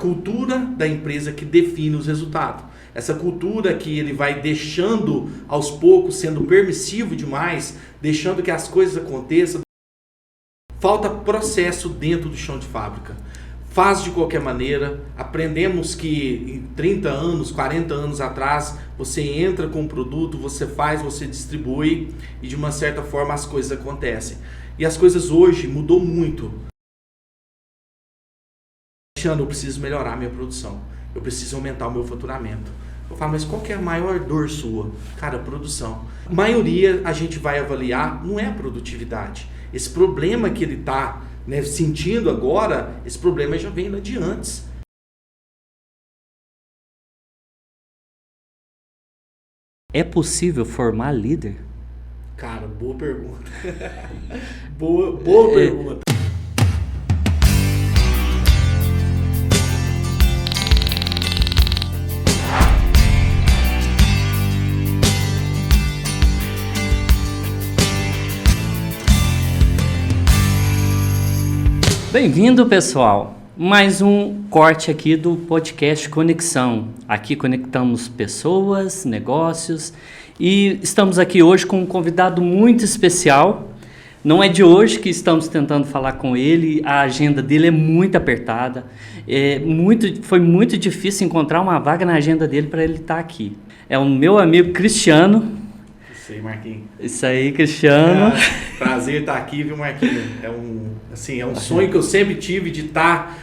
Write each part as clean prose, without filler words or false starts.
cultura da empresa que define os resultados. Essa cultura que ele vai deixando aos poucos, sendo permissivo demais, deixando que as coisas aconteçam. Falta processo dentro do chão de fábrica. Faz de qualquer maneira. Aprendemos que em 30 anos, 40 anos atrás, você entra com um produto, você faz, você distribui e de uma certa forma as coisas acontecem. E as coisas hoje mudou muito. Eu preciso melhorar a minha produção. Eu preciso aumentar o meu faturamento. Eu falo, mas qual que é a maior dor sua? Cara, produção. A maioria a gente vai avaliar, não é a produtividade. Esse problema que ele está sentindo agora, esse problema já vem de antes. É possível formar líder? Cara, boa pergunta. boa pergunta. Bem-vindo, pessoal. Mais um corte aqui do podcast Conexão. Aqui conectamos pessoas, negócios e estamos aqui hoje com um convidado muito especial. Não é de hoje que estamos tentando falar com ele, a agenda dele é muito apertada. Foi muito difícil encontrar uma vaga na agenda dele para ele estar aqui. É o meu amigo Cristiano. Isso aí, Marquinhos. Isso aí, Cristiano. Prazer estar aqui, viu, Marquinhos? É um sonho que eu sempre tive de estar,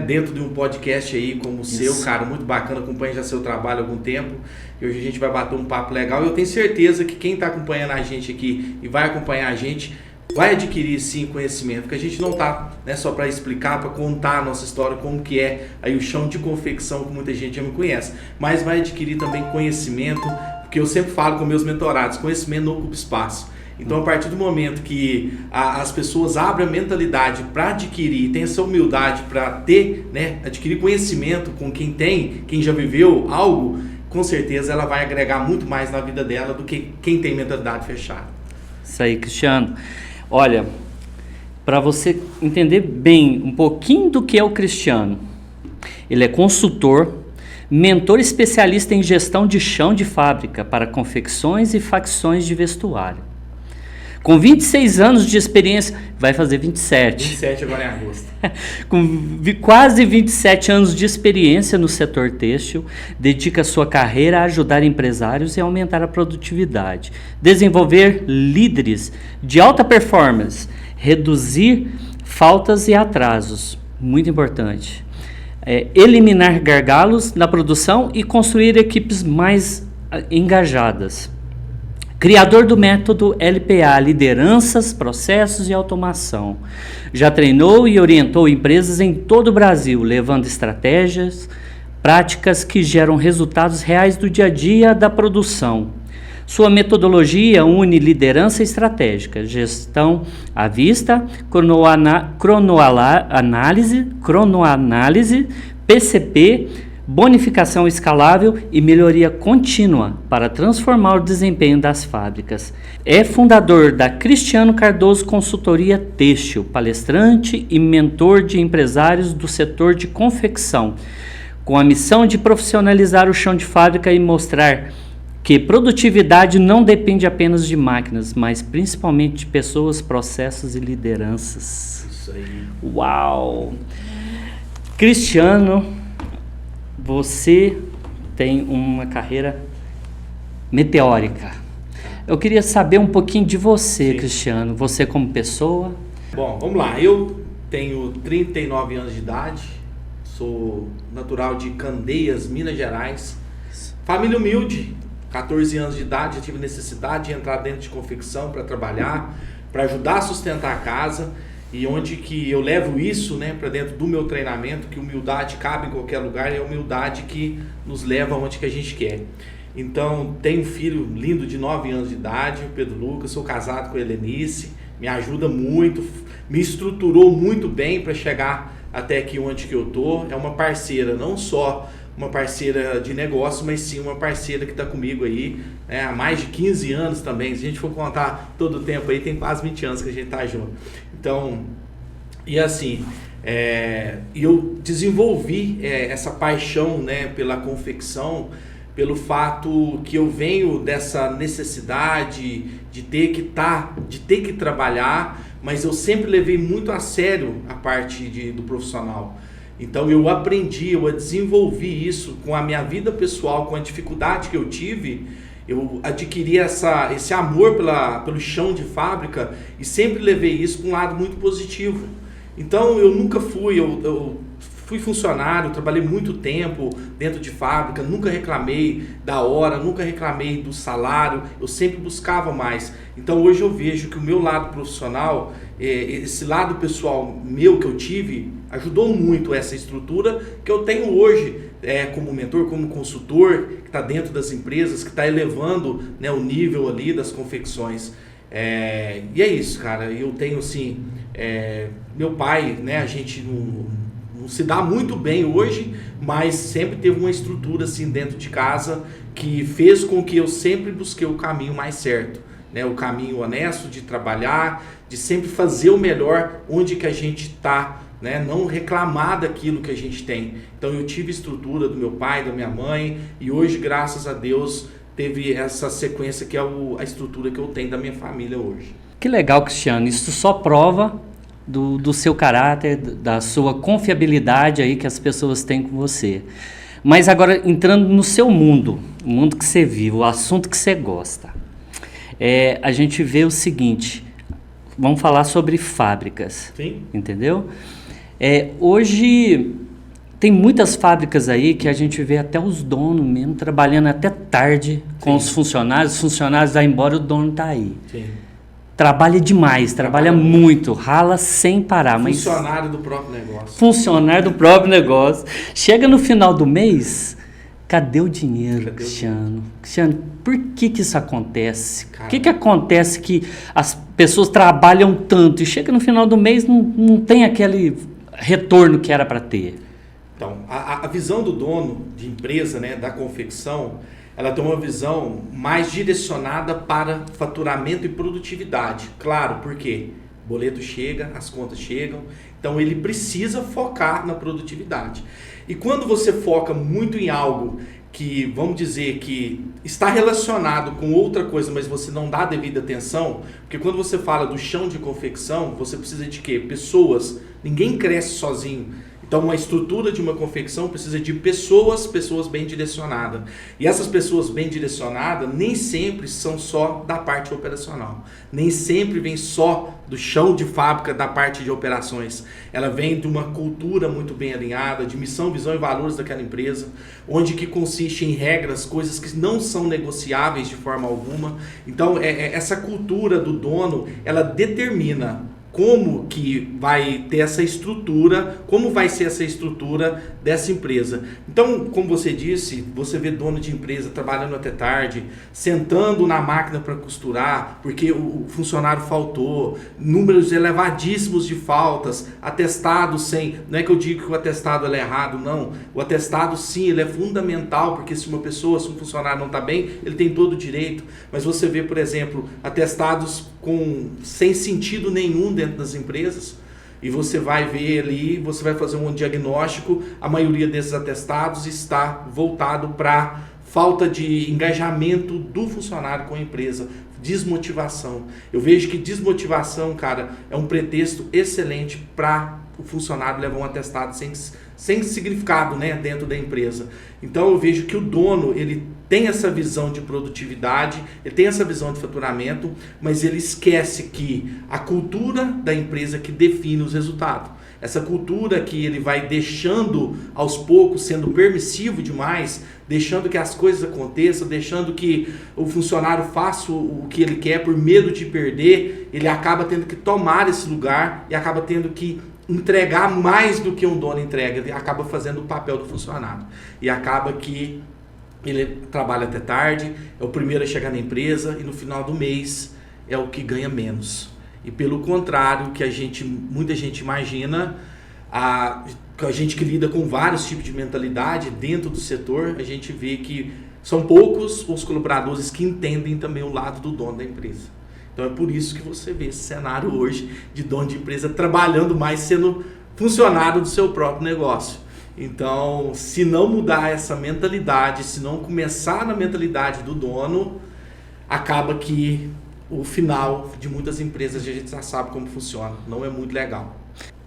dentro de um podcast aí como o seu, cara, muito bacana, acompanho já seu trabalho há algum tempo. E hoje a gente vai bater um papo legal. E eu tenho certeza que quem está acompanhando a gente aqui e vai acompanhar a gente vai adquirir sim conhecimento, porque a gente não está só para explicar, para contar a nossa história, como que é aí o chão de confecção que muita gente já me conhece, mas vai adquirir também conhecimento, porque eu sempre falo com meus mentorados, conhecimento não ocupa espaço. Então, a partir do momento que as pessoas abrem a mentalidade para adquirir, tem essa humildade para ter, adquirir conhecimento com quem já viveu algo, com certeza ela vai agregar muito mais na vida dela do que quem tem mentalidade fechada. Isso aí, Cristiano. Olha, para você entender bem um pouquinho do que é o Cristiano, ele é consultor, mentor especialista em gestão de chão de fábrica para confecções e facções de vestuário. Com 26 anos de experiência, vai fazer 27. 27 agora em agosto. Com quase 27 anos de experiência no setor têxtil, dedica sua carreira a ajudar empresários e aumentar a produtividade, desenvolver líderes de alta performance, reduzir faltas e atrasos, muito importante, eliminar gargalos na produção e construir equipes mais engajadas. Criador do método LPA, lideranças, processos e automação. Já treinou e orientou empresas em todo o Brasil, levando estratégias, práticas que geram resultados reais do dia a dia da produção. Sua metodologia une liderança estratégica, gestão à vista, cronoanálise, PCP, bonificação escalável e melhoria contínua para transformar o desempenho das fábricas. É fundador da Cristiano Cardoso Consultoria Têxtil, palestrante e mentor de empresários do setor de confecção, com a missão de profissionalizar o chão de fábrica e mostrar que produtividade não depende apenas de máquinas, mas principalmente de pessoas, processos e lideranças. Isso aí. Uau! Cristiano, você tem uma carreira meteórica. Eu queria saber um pouquinho de você, sim, Cristiano. Você como pessoa. Bom, vamos lá. Eu tenho 39 anos de idade. Sou natural de Candeias, Minas Gerais. Família humilde. 14 anos de idade. Já tive necessidade de entrar dentro de confecção para trabalhar, para ajudar a sustentar a casa. E onde que eu levo isso para dentro do meu treinamento, que humildade cabe em qualquer lugar, e a humildade que nos leva aonde que a gente quer. Então, tenho um filho lindo de 9 anos de idade, o Pedro Lucas, sou casado com a Helenice, me ajuda muito, me estruturou muito bem para chegar até aqui onde que eu tô. É uma parceira, não só uma parceira de negócio, mas sim uma parceira que está comigo aí há mais de 15 anos também. Se a gente for contar todo o tempo aí, tem quase 20 anos que a gente está junto. Então, e assim, E eu desenvolvi essa paixão, né, pela confecção, pelo fato que eu venho dessa necessidade de ter que trabalhar, mas eu sempre levei muito a sério a parte do profissional. Então eu desenvolvi isso com a minha vida pessoal, com a dificuldade que eu tive. Eu adquiri esse amor pelo chão de fábrica e sempre levei isso para um lado muito positivo. Então eu nunca eu fui funcionário, trabalhei muito tempo dentro de fábrica, nunca reclamei da hora, nunca reclamei do salário, eu sempre buscava mais. Então hoje eu vejo que o meu lado profissional, esse lado pessoal meu que eu tive, ajudou muito essa estrutura que eu tenho hoje como mentor, como consultor, que está dentro das empresas, que está elevando, né, o nível ali das confecções. E é isso, cara. Eu tenho assim, meu pai, né, a gente não se dá muito bem hoje, mas sempre teve uma estrutura assim dentro de casa que fez com que eu sempre busquei o caminho mais certo, né? O caminho honesto de trabalhar, de sempre fazer o melhor onde que a gente está, né? Não reclamar daquilo que a gente tem. Então eu tive estrutura do meu pai, da minha mãe, e hoje, graças a Deus, teve essa sequência que é a estrutura que eu tenho da minha família hoje. Que legal, Cristiano. Isso só prova do seu caráter, da sua confiabilidade aí que as pessoas têm com você. Mas agora, entrando no seu mundo, o mundo que você vive, o assunto que você gosta, a gente vê o seguinte, vamos falar sobre fábricas. Sim. Entendeu? Hoje tem muitas fábricas aí que a gente vê até os donos mesmo trabalhando até tarde com os funcionários vão embora, o dono tá aí. Sim. Trabalha demais, trabalha muito, rala sem parar. Funcionário do próprio negócio. Funcionário do próprio negócio. Chega no final do mês, cadê o dinheiro, Cristiano? Cristiano, por que isso acontece? O que acontece que as pessoas trabalham tanto e chega no final do mês não tem aquele retorno que era para ter? Então, a visão do dono de empresa, né, da confecção, ela tem uma visão mais direcionada para faturamento e produtividade. Claro, porque o boleto chega, as contas chegam, então ele precisa focar na produtividade. E quando você foca muito em algo que, vamos dizer, que está relacionado com outra coisa, mas você não dá a devida atenção, porque quando você fala do chão de confecção, você precisa de quê? Pessoas. Ninguém cresce sozinho. Então, uma estrutura de uma confecção precisa de pessoas bem direcionadas. E essas pessoas bem direcionadas nem sempre são só da parte operacional. Nem sempre vem só do chão de fábrica da parte de operações. Ela vem de uma cultura muito bem alinhada, de missão, visão e valores daquela empresa, onde que consiste em regras, coisas que não são negociáveis de forma alguma. Então, essa cultura do dono, ela determina como que vai ter essa estrutura, como vai ser essa estrutura dessa empresa. Então, como você disse, você vê dono de empresa trabalhando até tarde, sentando na máquina para costurar, porque o funcionário faltou, números elevadíssimos de faltas, atestado sem... Não é que eu digo que o atestado é errado, não. O atestado, sim, ele é fundamental, porque se um funcionário não está bem, ele tem todo o direito. Mas você vê, por exemplo, atestados sem sentido nenhum dentro das empresas, e você vai ver ali, você vai fazer um diagnóstico, a maioria desses atestados está voltado para falta de engajamento do funcionário com a empresa, desmotivação. Eu vejo que desmotivação, cara, é um pretexto excelente para o funcionário levar um atestado sem significado, né, dentro da empresa. Então eu vejo que o dono, ele tem essa visão de produtividade, ele tem essa visão de faturamento, mas ele esquece que a cultura da empresa que define os resultados. Essa cultura que ele vai deixando aos poucos, sendo permissivo demais, deixando que as coisas aconteçam, deixando que o funcionário faça o que ele quer por medo de perder, ele acaba tendo que tomar esse lugar e acaba tendo que entregar mais do que um dono entrega, ele acaba fazendo o papel do funcionário. E acaba que ele trabalha até tarde, é o primeiro a chegar na empresa e no final do mês é o que ganha menos. E pelo contrário, que muita gente imagina, a gente que lida com vários tipos de mentalidade dentro do setor, a gente vê que são poucos os colaboradores que entendem também o lado do dono da empresa. Então é por isso que você vê esse cenário hoje de dono de empresa trabalhando mais, sendo funcionário do seu próprio negócio. Então, se não mudar essa mentalidade, se não começar na mentalidade do dono, acaba que o final de muitas empresas a gente já sabe como funciona. Não é muito legal.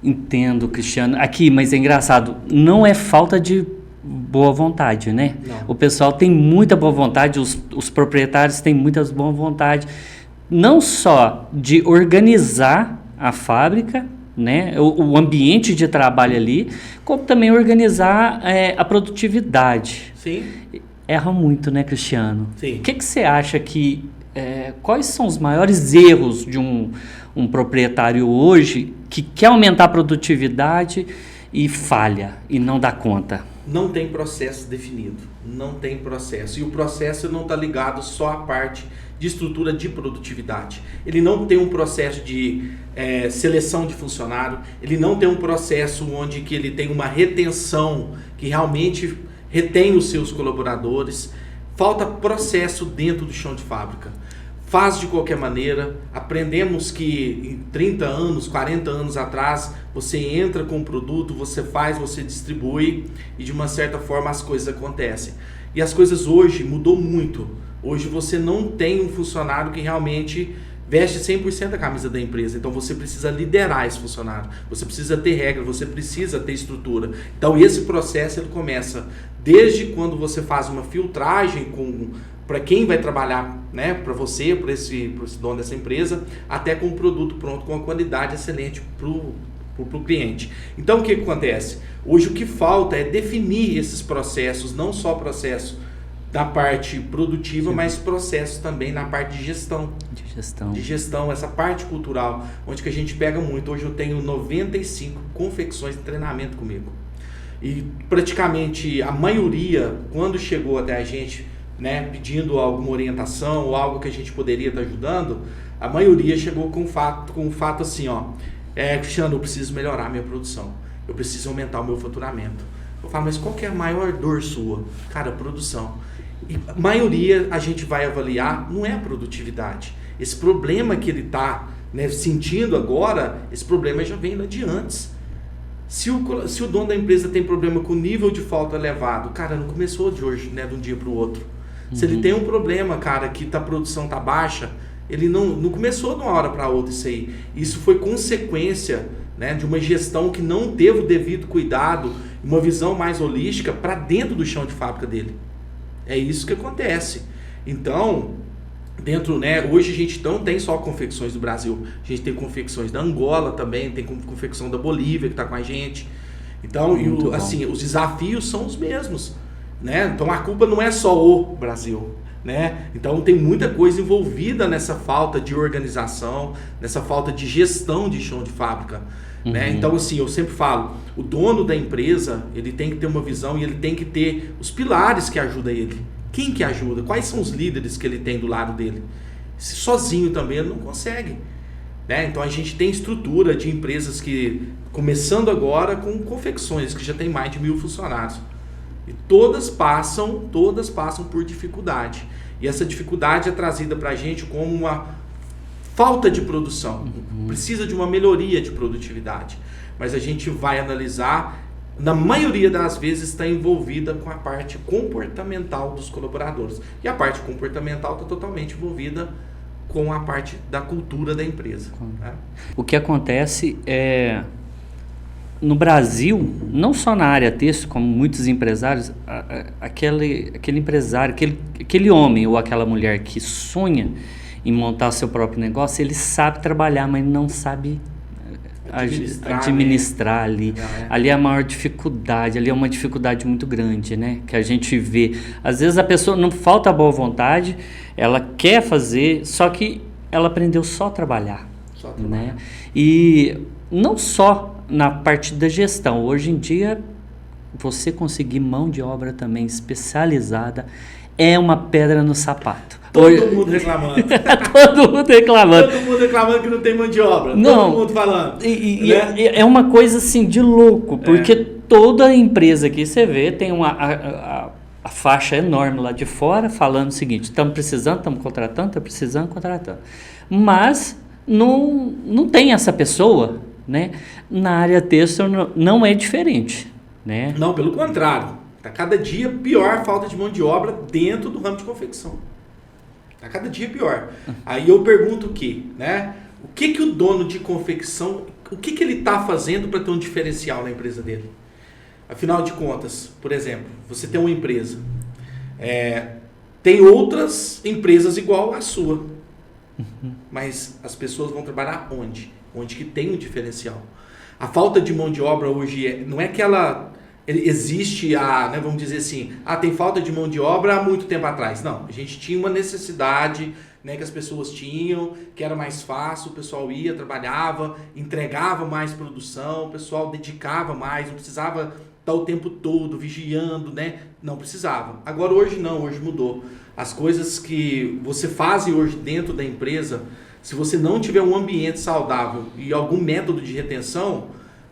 Entendo, Cristiano. Aqui, mas é engraçado, não é falta de boa vontade, né? Não. O pessoal tem muita boa vontade, os proprietários têm muita boa vontade, não só de organizar a fábrica, né, o ambiente de trabalho ali, como também organizar a produtividade. Sim. Erra muito, né, Cristiano? Sim. O que você acha que... quais são os maiores erros de um proprietário hoje que quer aumentar a produtividade e falha e não dá conta? Não tem processo definido, não tem processo. E o processo não está ligado só à parte de estrutura de produtividade. Ele não tem um processo de seleção de funcionário, ele não tem um processo onde que ele tem uma retenção que realmente retém os seus colaboradores. Falta processo dentro do chão de fábrica. Faz de qualquer maneira. Aprendemos que em 30 anos, 40 anos atrás, você entra com um produto, você faz, você distribui e de uma certa forma as coisas acontecem. E as coisas hoje mudou muito. Hoje você não tem um funcionário que realmente veste 100% a camisa da empresa. Então você precisa liderar esse funcionário. Você precisa ter regra, você precisa ter estrutura. Então esse processo ele começa desde quando você faz uma filtragem para quem vai trabalhar, né, para você, para esse dono dessa empresa, até com o produto pronto, com a qualidade excelente para o cliente. Então o que acontece? Hoje o que falta é definir esses processos, não só processo da parte produtiva, sim, mas processo também na parte de gestão. De gestão, essa parte cultural, onde que a gente pega muito. Hoje eu tenho 95 confecções de treinamento comigo. E praticamente a maioria, quando chegou até a gente, né, pedindo alguma orientação ou algo que a gente poderia estar ajudando, a maioria chegou com um fato assim, ó, Cristiano, eu preciso melhorar a minha produção, eu preciso aumentar o meu faturamento. Eu falo, mas qual que é a maior dor sua? Cara, produção. E a maioria a gente vai avaliar, não é a produtividade. Esse problema que ele está, né, sentindo agora, esse problema já vem lá de antes. Se o dono da empresa tem problema com o nível de falta elevado, cara, não começou de hoje, né, de um dia para o outro. Se ele tem um problema, cara, que a produção está baixa, ele não começou de uma hora para outra isso aí. Isso foi consequência, né, de uma gestão que não teve o devido cuidado, uma visão mais holística para dentro do chão de fábrica dele. É isso que acontece. Então, dentro, né, hoje a gente não tem só confecções do Brasil, a gente tem confecções da Angola também, tem confecção da Bolívia que está com a gente. Então, assim, os desafios são os mesmos, né? Então a culpa não é só o Brasil, né? Então tem muita coisa envolvida nessa falta de organização, nessa falta de gestão de chão de fábrica. Né? Então, assim, eu sempre falo, o dono da empresa, ele tem que ter uma visão e ele tem que ter os pilares que ajudam ele. Quem que ajuda? Quais são os líderes que ele tem do lado dele? Se sozinho também ele não consegue. Né? Então, a gente tem estrutura de empresas que, começando agora com confecções, que já tem mais de 1.000 funcionários. E todas passam por dificuldade. E essa dificuldade é trazida para a gente como uma falta de produção, precisa de uma melhoria de produtividade, mas a gente vai analisar, na maioria das vezes está envolvida com a parte comportamental dos colaboradores, e a parte comportamental está totalmente envolvida com a parte da cultura da empresa. Né? O que acontece é, no Brasil, não só na área têxtil, como muitos empresários, aquele empresário, aquele homem ou aquela mulher que sonha em montar seu próprio negócio, ele sabe trabalhar, mas não sabe administrar ali. Ali é a maior dificuldade, ali é uma dificuldade muito grande, né? Que a gente vê. Às vezes a pessoa não falta boa vontade, ela quer fazer, só que ela aprendeu só a trabalhar. Né? E não só na parte da gestão. Hoje em dia, você conseguir mão de obra também especializada é uma pedra no sapato. Todo mundo reclamando. Todo mundo reclamando. Todo mundo reclamando que não tem mão de obra. Não, todo mundo falando. Né? É uma coisa assim de louco, porque toda empresa que você vê tem a faixa enorme lá de fora falando o seguinte: estamos precisando, estamos contratando, estamos precisando, contratando. Mas não tem essa pessoa né? Na área têxtil não é diferente, né? Não, pelo contrário. Está cada dia pior a falta de mão de obra dentro do ramo de confecção. Está cada dia pior. Aí eu pergunto o quê? Né? O que o dono de confecção, o que ele está fazendo para ter um diferencial na empresa dele? Afinal de contas, por exemplo, você tem uma empresa, tem outras empresas igual à sua, mas as pessoas vão trabalhar onde? Onde que tem um diferencial. A falta de mão de obra hoje não é que ela existe, né, vamos dizer assim, tem falta de mão de obra há muito tempo atrás. Não, a gente tinha uma necessidade, né, que as pessoas tinham, que era mais fácil, o pessoal ia, trabalhava, entregava mais produção, o pessoal dedicava mais, não precisava estar o tempo todo vigiando, né? Não precisava. Agora hoje não, hoje mudou. As coisas que você faz hoje dentro da empresa, se você não tiver um ambiente saudável e algum método de retenção,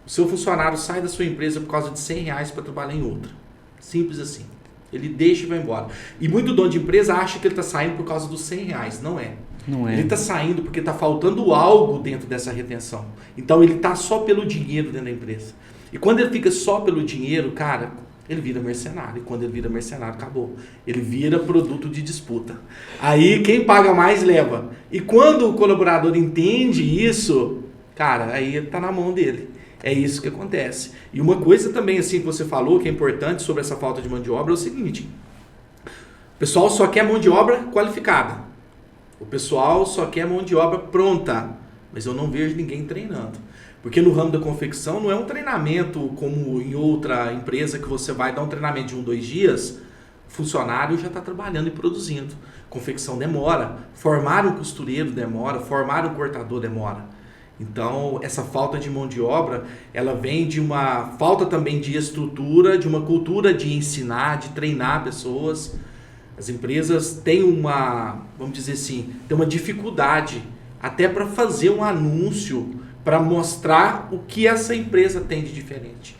o seu funcionário sai da sua empresa por causa de R$100 para trabalhar em outra. Simples assim. Ele deixa e vai embora. E muito dono de empresa acha que ele está saindo por causa dos R$100. Não é. Não é. Ele está saindo porque está faltando algo dentro dessa retenção. Então ele está só pelo dinheiro dentro da empresa. E quando ele fica só pelo dinheiro, cara, ele vira mercenário. E quando ele vira mercenário, acabou. Ele vira produto de disputa. Aí quem paga mais leva. E quando o colaborador entende isso, cara, aí está na mão dele. É isso que acontece. E uma coisa também assim que você falou que é importante sobre essa falta de mão de obra é o seguinte: o pessoal só quer mão de obra qualificada. O pessoal só quer mão de obra pronta. Mas eu não vejo ninguém treinando. Porque no ramo da confecção não é um treinamento como em outra empresa que você vai dar um treinamento de 1, 2 dias, o funcionário já está trabalhando e produzindo. Confecção demora, formar um costureiro demora, formar um cortador demora. Então, essa falta de mão de obra, ela vem de uma falta também de estrutura, de uma cultura de ensinar, de treinar pessoas. As empresas têm vamos dizer assim, tem uma dificuldade até para fazer um anúncio para mostrar o que essa empresa tem de diferente.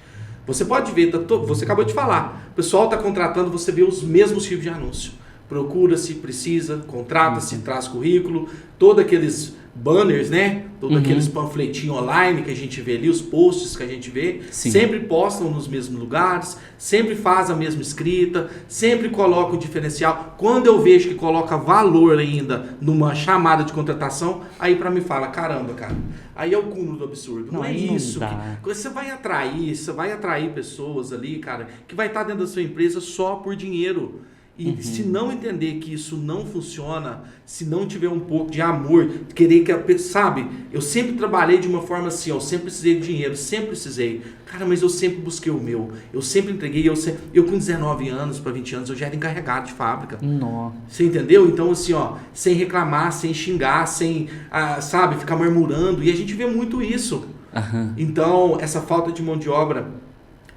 Você pode ver, você acabou de falar, o pessoal está contratando, você vê os mesmos tipos de anúncio. Procura-se, precisa, contrata-se, traz currículo, todos aqueles banners, né? Todos aqueles panfletinhos online que a gente vê ali, os posts que a gente vê, sempre postam nos mesmos lugares, sempre faz a mesma escrita, sempre coloca o diferencial. Quando eu vejo que coloca valor ainda numa chamada de contratação, aí para mim fala, caramba, cara, aí é o cúmulo do absurdo. Não é isso. Você vai atrair pessoas ali, cara, que vai estar dentro da sua empresa só por dinheiro. E se não entender que isso não funciona, se não tiver um pouco de amor, querer que, sabe, eu sempre trabalhei de uma forma assim, eu sempre precisei de dinheiro, sempre precisei. Cara, mas eu sempre busquei o meu, eu sempre entreguei, eu com 19 anos para 20 anos, eu já era encarregado de fábrica. Nossa. Você entendeu? Então assim, sem reclamar, sem xingar, sem, sabe, ficar murmurando, e a gente vê muito isso. Então, essa falta de mão de obra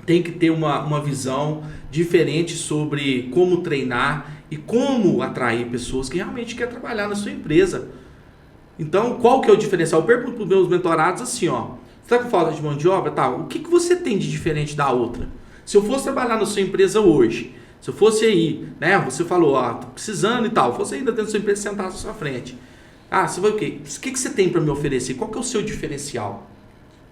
tem que ter uma visão diferente sobre como treinar e como atrair pessoas que realmente querem trabalhar na sua empresa. Então, qual que é o diferencial? Eu pergunto para os meus mentorados assim, você está com falta de mão de obra? Tá, o que você tem de diferente da outra? Se eu fosse trabalhar na sua empresa hoje, se eu fosse aí, né, você falou, tô precisando e tal, fosse ainda dentro da sua empresa sentar na sua frente. Você vai o quê? O que você tem para me oferecer? Qual que é o seu diferencial?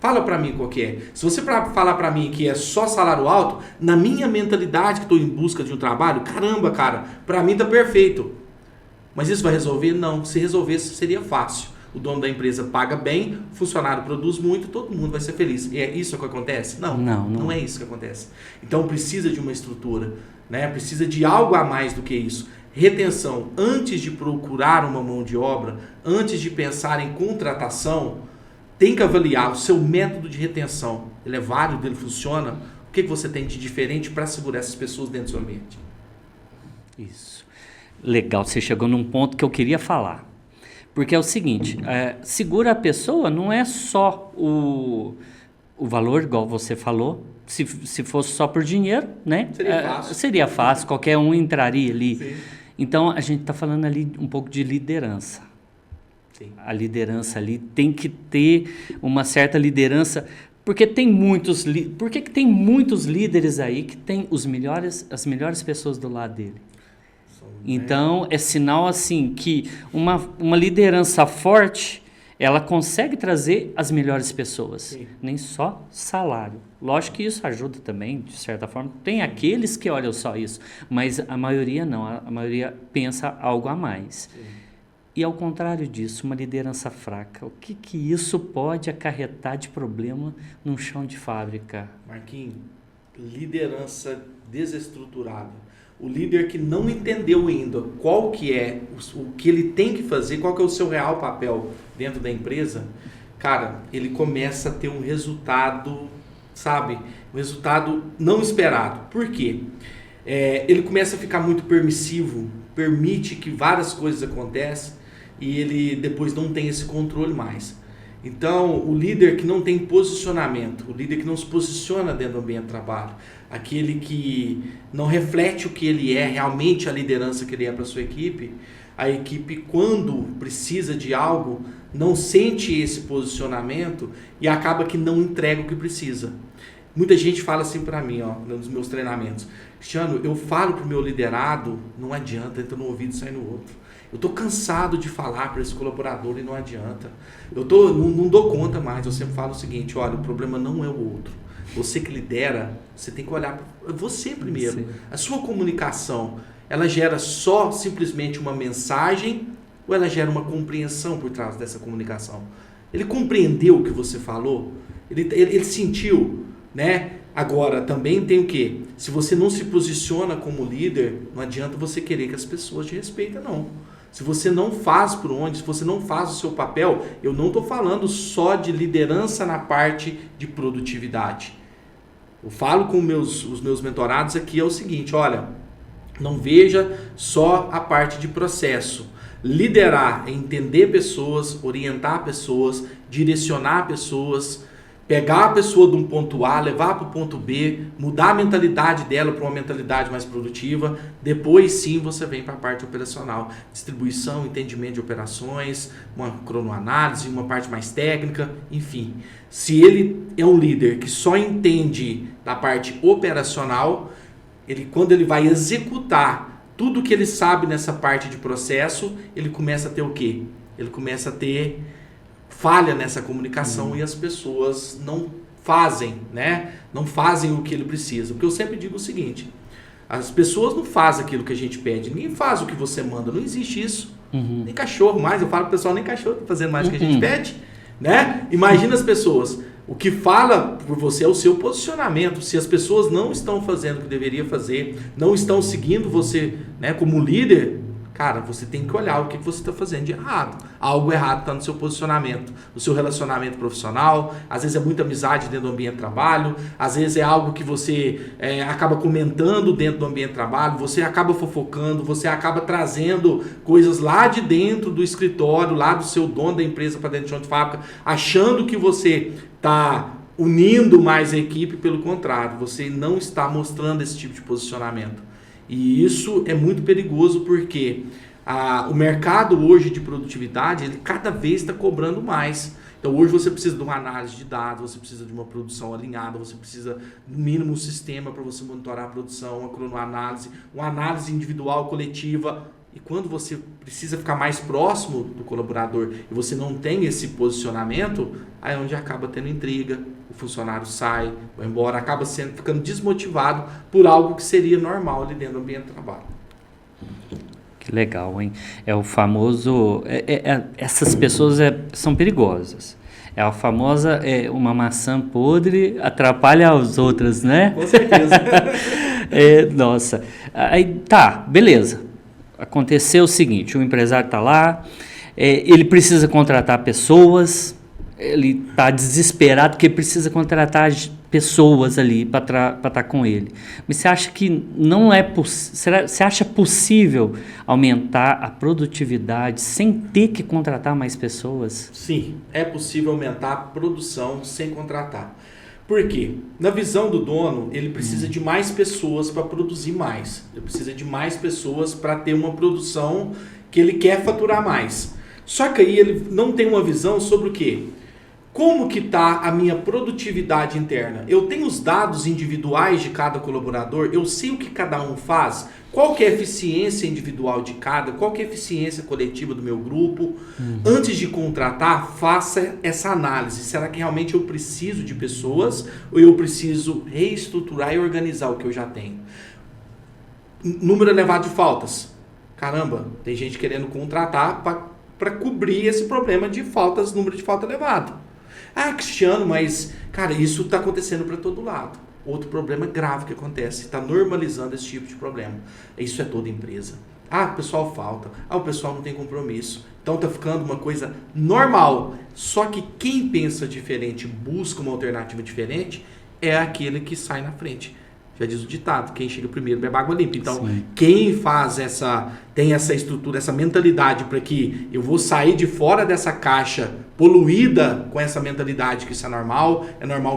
Fala para mim qual que é. Se você falar para mim que é só salário alto, na minha mentalidade que estou em busca de um trabalho, caramba, cara, para mim tá perfeito. Mas isso vai resolver? Não. Se resolvesse, seria fácil. O dono da empresa paga bem, o funcionário produz muito, todo mundo vai ser feliz. E é isso que acontece? Não é isso que acontece. Então precisa de uma estrutura, né? Precisa de algo a mais do que isso. Retenção, antes de procurar uma mão de obra, antes de pensar em contratação, tem que avaliar o seu método de retenção. Ele é válido, ele funciona. O que você tem de diferente para segurar essas pessoas dentro do seu ambiente? Isso. Legal, você chegou num ponto que eu queria falar. Porque é o seguinte, segura a pessoa não é só o valor, igual você falou. Se fosse só por dinheiro, né? Seria fácil, qualquer um entraria ali. Sim. Então, a gente está falando ali um pouco de liderança. Sim. A liderança ali tem que ter uma certa liderança, porque tem muitos líderes aí que tem as melhores pessoas do lado dele. Então é sinal assim que uma liderança forte ela consegue trazer as melhores pessoas, Sim. nem só salário. Lógico que isso ajuda também, de certa forma. Tem aqueles que olham só isso, mas a maioria não, a maioria pensa algo a mais. Sim. E ao contrário disso, uma liderança fraca, o que isso pode acarretar de problema num chão de fábrica? Marquinhos, liderança desestruturada. O líder que não entendeu ainda qual que é o que ele tem que fazer, qual que é o seu real papel dentro da empresa, cara, ele começa a ter um resultado, sabe? Um resultado não esperado. Por quê? Ele começa a ficar muito permissivo, permite que várias coisas aconteçam e ele depois não tem esse controle mais. Então, o líder que não tem posicionamento, o líder que não se posiciona dentro do ambiente de trabalho, aquele que não reflete o que ele é, realmente a liderança que ele é para a sua equipe, a equipe, quando precisa de algo, não sente esse posicionamento e acaba que não entrega o que precisa. Muita gente fala assim para mim, nos meus treinamentos: Cristiano, eu falo para o meu liderado, não adianta, entra no ouvido e sai no outro. Eu estou cansado de falar para esse colaborador e não adianta. Não dou conta mais. Eu sempre falo o seguinte: olha, o problema não é o outro. Você que lidera, você tem que olhar para você primeiro. Sim. A sua comunicação, ela gera só simplesmente uma mensagem ou ela gera uma compreensão por trás dessa comunicação? Ele compreendeu o que você falou? Ele sentiu, né? Agora, também tem o quê? Se você não se posiciona como líder, não adianta você querer que as pessoas te respeitem, não. Se você não faz por onde, se você não faz o seu papel, eu não estou falando só de liderança na parte de produtividade. Eu falo com os meus mentorados aqui, é o seguinte: olha, não veja só a parte de processo. Liderar é entender pessoas, orientar pessoas, direcionar pessoas, pegar a pessoa de um ponto A, levar para o ponto B, mudar a mentalidade dela para uma mentalidade mais produtiva. Depois sim você vem para a parte operacional, distribuição, entendimento de operações, uma cronoanálise, uma parte mais técnica, enfim. Se ele é um líder que só entende da parte operacional, quando ele vai executar tudo que ele sabe nessa parte de processo, ele começa a ter o quê? Ele começa a ter falha nessa comunicação e as pessoas não fazem, né? Não fazem o que ele precisa. Porque eu sempre digo o seguinte: as pessoas não fazem aquilo que a gente pede, ninguém faz o que você manda, não existe isso. Nem cachorro mais, eu falo pro pessoal, nem cachorro tá fazendo mais o que a gente pede, né? Imagina as pessoas, o que fala por você é o seu posicionamento. Se as pessoas não estão fazendo o que deveria fazer, não estão seguindo você, né, como líder, cara, você tem que olhar o que você está fazendo de errado. Algo errado está no seu posicionamento, no seu relacionamento profissional. Às vezes é muita amizade dentro do ambiente de trabalho. Às vezes é algo que você acaba comentando dentro do ambiente de trabalho. Você acaba fofocando, você acaba trazendo coisas lá de dentro do escritório, lá do seu dono da empresa para dentro de uma fábrica, achando que você está unindo mais a equipe. Pelo contrário, você não está mostrando esse tipo de posicionamento. E isso é muito perigoso porque o mercado hoje de produtividade, ele cada vez está cobrando mais. Então hoje você precisa de uma análise de dados, você precisa de uma produção alinhada, você precisa no mínimo um sistema para você monitorar a produção, uma cronoanálise, uma análise individual, coletiva. E quando você precisa ficar mais próximo do colaborador e você não tem esse posicionamento, aí é onde acaba tendo intriga, o funcionário sai, vai embora, acaba ficando desmotivado por algo que seria normal ali dentro do ambiente de trabalho. Que legal, hein? É o famoso... essas pessoas são perigosas. É a famosa uma maçã podre atrapalha as outras, né? Com certeza. Nossa. Aí tá, beleza. Aconteceu o seguinte: o empresário está lá, ele precisa contratar pessoas, ele está desesperado porque precisa contratar pessoas ali para estar com ele. Mas você acha que não é você acha possível aumentar a produtividade sem ter que contratar mais pessoas? Sim, é possível aumentar a produção sem contratar. Por quê? Na visão do dono, ele precisa de mais pessoas para produzir mais. Ele precisa de mais pessoas para ter uma produção que ele quer faturar mais. Só que aí ele não tem uma visão sobre o quê? Como que está a minha produtividade interna? Eu tenho os dados individuais de cada colaborador, eu sei o que cada um faz, qual que é a eficiência individual de cada, qual que é a eficiência coletiva do meu grupo. Antes de contratar, faça essa análise. Será que realmente eu preciso de pessoas ou eu preciso reestruturar e organizar o que eu já tenho? Número elevado de faltas. Caramba, tem gente querendo contratar para cobrir esse problema de faltas, número de falta elevado. Ah, Cristiano, mas, cara, isso está acontecendo para todo lado. Outro problema grave que acontece, está normalizando esse tipo de problema. Isso é toda empresa. Ah, o pessoal falta. Ah, o pessoal não tem compromisso. Então está ficando uma coisa normal. Só que quem pensa diferente, busca uma alternativa diferente, é aquele que sai na frente. Já diz o ditado, quem chega primeiro bebe água limpa. Então, quem faz tem essa estrutura, essa mentalidade para que eu vou sair de fora dessa caixa poluída com essa mentalidade que isso é normal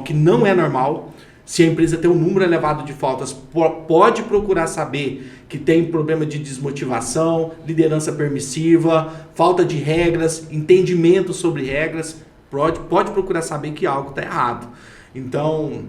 que não é normal. Se a empresa tem um número elevado de faltas, pode procurar saber que tem problema de desmotivação, liderança permissiva, falta de regras, entendimento sobre regras. Pode procurar saber que algo está errado. Então,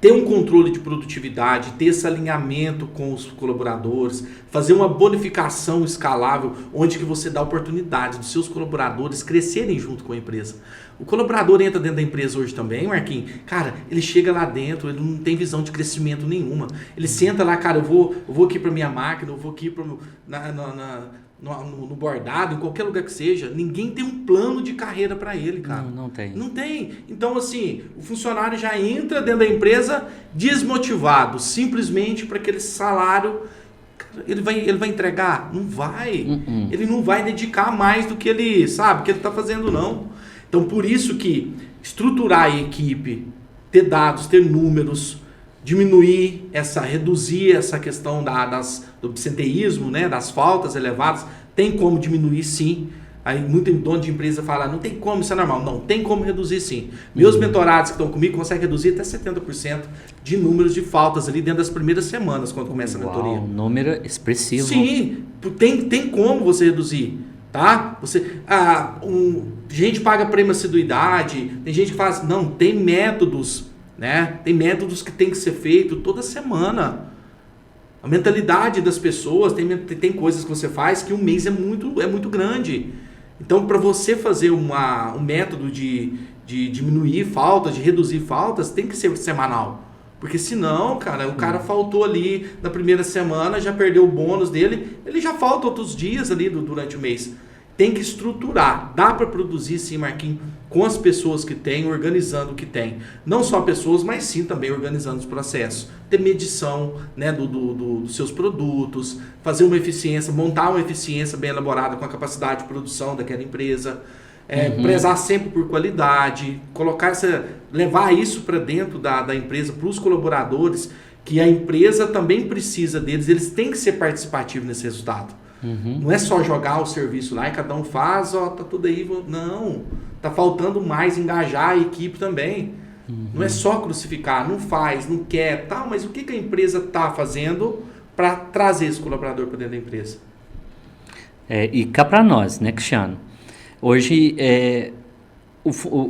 ter um controle de produtividade, ter esse alinhamento com os colaboradores, fazer uma bonificação escalável, onde que você dá oportunidade dos seus colaboradores crescerem junto com a empresa. O colaborador entra dentro da empresa hoje também, Marquinhos, cara, ele chega lá dentro, ele não tem visão de crescimento nenhuma. Ele senta lá, cara, eu vou aqui para minha máquina, eu vou aqui no bordado, em qualquer lugar que seja, ninguém tem um plano de carreira para ele, cara. Não tem. Não tem. Então, assim, o funcionário já entra dentro da empresa desmotivado, simplesmente para aquele salário. Ele vai entregar? Não vai. Ele não vai dedicar mais do que ele sabe, que ele está fazendo, não. Então, por isso que estruturar a equipe, ter dados, ter números, reduzir essa questão do absenteísmo, né, das faltas elevadas, tem como diminuir sim. Aí muito dono de empresa fala, não tem como, isso é normal. Não, tem como reduzir sim. Meus mentorados que estão comigo conseguem reduzir até 70% de números de faltas ali dentro das primeiras semanas, quando começa a mentoria. Um número expressivo. Sim, tem como você reduzir, tá? Gente paga prêmio assiduidade, tem gente que faz, não, tem métodos, né? Tem métodos que tem que ser feito toda semana. A mentalidade das pessoas, tem coisas que você faz que um mês é muito grande. Então, para você fazer um método de diminuir faltas, de reduzir faltas, tem que ser semanal. Porque senão, cara, o cara faltou ali na primeira semana, já perdeu o bônus dele, ele já falta outros dias ali durante o mês. Tem que estruturar. Dá para produzir, sim, Marquinhos, com as pessoas que tem, organizando o que tem. Não só pessoas, mas sim também organizando os processos. Ter medição, né, dos seus produtos, fazer uma eficiência, montar uma eficiência bem elaborada com a capacidade de produção daquela empresa. Prezar sempre por qualidade, levar isso para dentro da empresa, para os colaboradores, que a empresa também precisa deles, eles têm que ser participativos nesse resultado. Não é só jogar o serviço lá e cada um faz, tá tudo aí. Não, tá faltando mais engajar a equipe também. Não é só crucificar, não faz, não quer, tal, mas o que a empresa tá fazendo para trazer esse colaborador para dentro da empresa? E cá para nós, né, Cristiano? Hoje,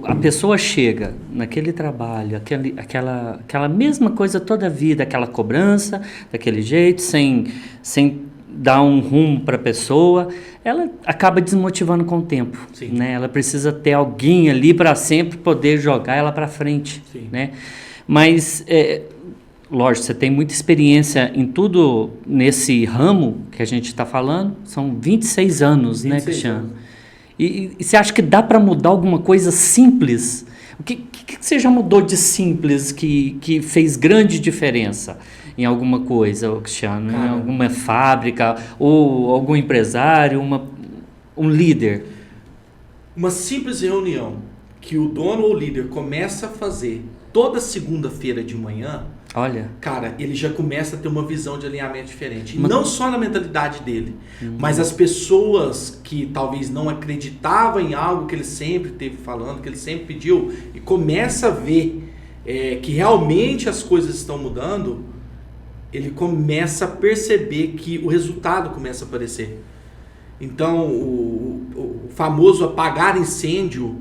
a pessoa chega naquele trabalho, aquela mesma coisa toda a vida, aquela cobrança, daquele jeito, sem dar um rumo para a pessoa, ela acaba desmotivando com o tempo, né? Ela precisa ter alguém ali para sempre poder jogar ela para frente, né? Mas, lógico, você tem muita experiência em tudo nesse ramo que a gente está falando, são 26 anos, né, Cristiano? E você acha que dá para mudar alguma coisa simples? O que você já mudou de simples que fez grande diferença em alguma coisa, Cristiano? Cara, em alguma fábrica, ou algum empresário, um líder? Uma simples reunião que o dono ou líder começa a fazer toda segunda-feira de manhã, olha, cara, ele já começa a ter uma visão de alinhamento diferente. Não só na mentalidade dele, mas as pessoas que talvez não acreditavam em algo que ele sempre esteve falando, que ele sempre pediu, e começa a ver que realmente as coisas estão mudando, ele começa a perceber que o resultado começa a aparecer. Então, o famoso apagar incêndio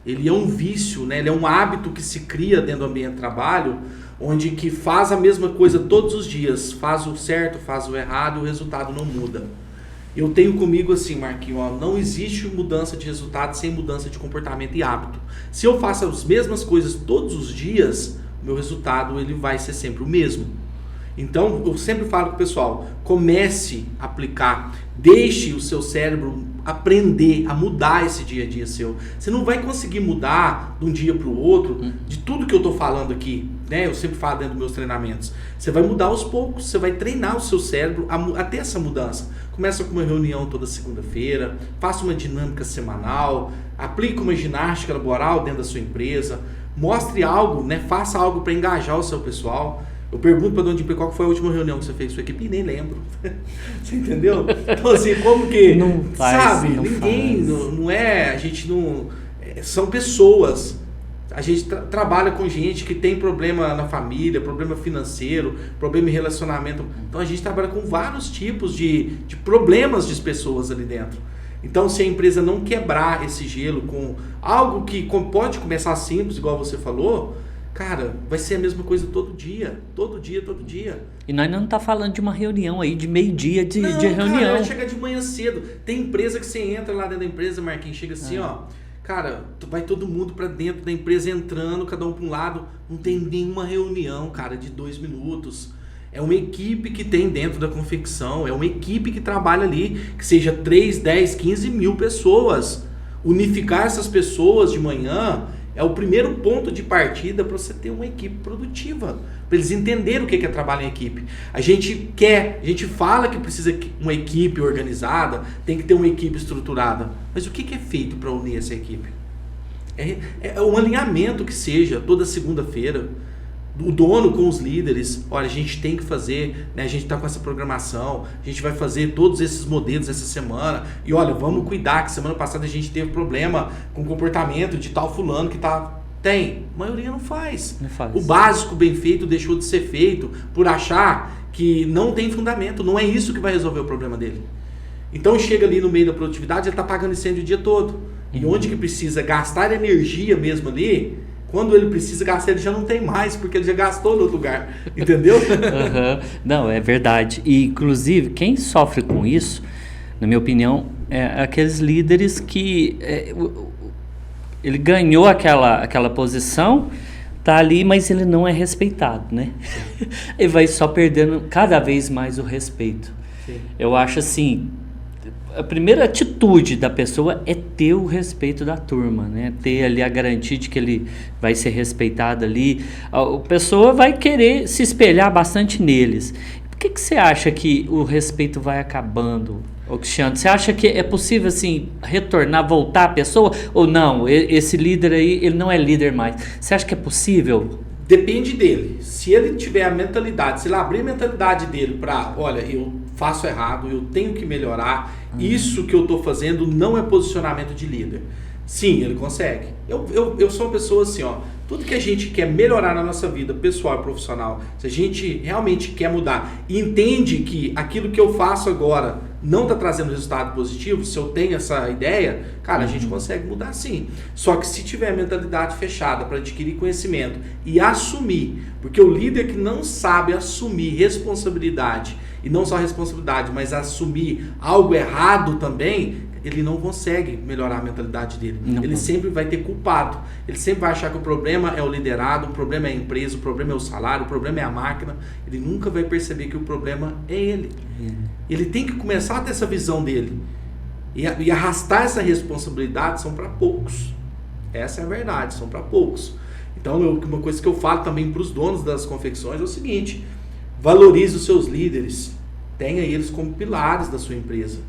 ele é um vício, né? Ele é um hábito que se cria dentro do ambiente de trabalho, onde que faz a mesma coisa todos os dias, faz o certo, faz o errado e o resultado não muda. Eu tenho comigo assim, Marquinhos, ó, não existe mudança de resultado sem mudança de comportamento e hábito. Se eu faço as mesmas coisas todos os dias, meu resultado ele vai ser sempre o mesmo. Então, eu sempre falo com o pessoal, comece a aplicar, deixe o seu cérebro aprender a mudar esse dia a dia seu. Você não vai conseguir mudar de um dia para o outro, de tudo que eu estou falando aqui, né? Eu sempre falo dentro dos meus treinamentos. Você vai mudar aos poucos, você vai treinar o seu cérebro a ter essa mudança. Começa com uma reunião toda segunda-feira, faça uma dinâmica semanal, aplique uma ginástica laboral dentro da sua empresa, mostre algo, né? Faça algo para engajar o seu pessoal. Eu pergunto para o dono de empresa qual foi a última reunião que você fez com sua equipe e nem lembro. Você entendeu? Então assim, como que... Não faz, sabe? não Ninguém, faz. não é... A gente não... São pessoas. A gente trabalha com gente que tem problema na família, problema financeiro, problema em relacionamento. Então a gente trabalha com vários tipos de problemas de pessoas ali dentro. Então se a empresa não quebrar esse gelo com algo que pode começar simples, igual você falou... Cara, vai ser a mesma coisa todo dia. Todo dia, todo dia. E nós não tá falando de uma reunião aí, de meio-dia de não, reunião. Cara, chega de manhã cedo. Tem empresa que você entra lá dentro da empresa, Marquinhos, chega assim, ó. Cara, vai todo mundo pra dentro da empresa entrando, cada um pra um lado. Não tem nenhuma reunião, cara, de 2 minutos. É uma equipe que tem dentro da confecção. É uma equipe que trabalha ali, que seja 3, 10, 15 mil pessoas. Unificar essas pessoas de manhã... É o primeiro ponto de partida para você ter uma equipe produtiva, para eles entenderem o que é trabalho em equipe. A gente fala que precisa uma equipe organizada, tem que ter uma equipe estruturada, mas o que é feito para unir essa equipe? É um alinhamento que seja toda segunda-feira, o dono com os líderes, olha, a gente tem que fazer, né, a gente está com essa programação, a gente vai fazer todos esses modelos essa semana, e olha, vamos cuidar, que semana passada a gente teve problema com o comportamento de tal fulano que tá... Tem, a maioria não faz. O básico bem feito deixou de ser feito por achar que não tem fundamento, não é isso que vai resolver o problema dele. Então chega ali no meio da produtividade, ele está pagando incêndio o dia todo, e onde que precisa gastar energia mesmo ali... Quando ele precisa gastar, ele já não tem mais, porque ele já gastou no outro lugar, entendeu? Não, é verdade. E, inclusive, quem sofre com isso, na minha opinião, é aqueles líderes que ele ganhou aquela posição, tá ali, mas ele não é respeitado, né? Ele vai só perdendo cada vez mais o respeito. Sim. Eu acho assim... A primeira atitude da pessoa é ter o respeito da turma, né? Ter ali a garantia de que ele vai ser respeitado ali. A pessoa vai querer se espelhar bastante neles. Por que você acha que o respeito vai acabando, Cristiano? Você acha que é possível assim retornar, voltar a pessoa? Ou não? Esse líder aí, ele não é líder mais. Você acha que é possível? Depende dele. Se ele tiver a mentalidade, se ele abrir a mentalidade dele para, olha, eu faço errado, eu tenho que melhorar, isso que eu estou fazendo não é posicionamento de líder. Sim, ele consegue. Eu sou uma pessoa assim, ó, tudo que a gente quer melhorar na nossa vida pessoal e profissional, se a gente realmente quer mudar e entende que aquilo que eu faço agora não está trazendo resultado positivo, se eu tenho essa ideia, cara, a gente consegue mudar sim. Só que se tiver a mentalidade fechada para adquirir conhecimento e assumir, porque o líder que não sabe assumir responsabilidade, e não só responsabilidade, mas assumir algo errado também, ele não consegue melhorar a mentalidade dele. Ele sempre vai ter culpado. Ele sempre vai achar que o problema é o liderado, o problema é a empresa, o problema é o salário, o problema é a máquina. Ele nunca vai perceber que o problema é ele. Ele tem que começar a ter essa visão dele. E arrastar essa responsabilidade são para poucos. Essa é a verdade, são para poucos. Então, uma coisa que eu falo também para os donos das confecções é o seguinte: valorize os seus líderes. Tenha eles como pilares da sua empresa.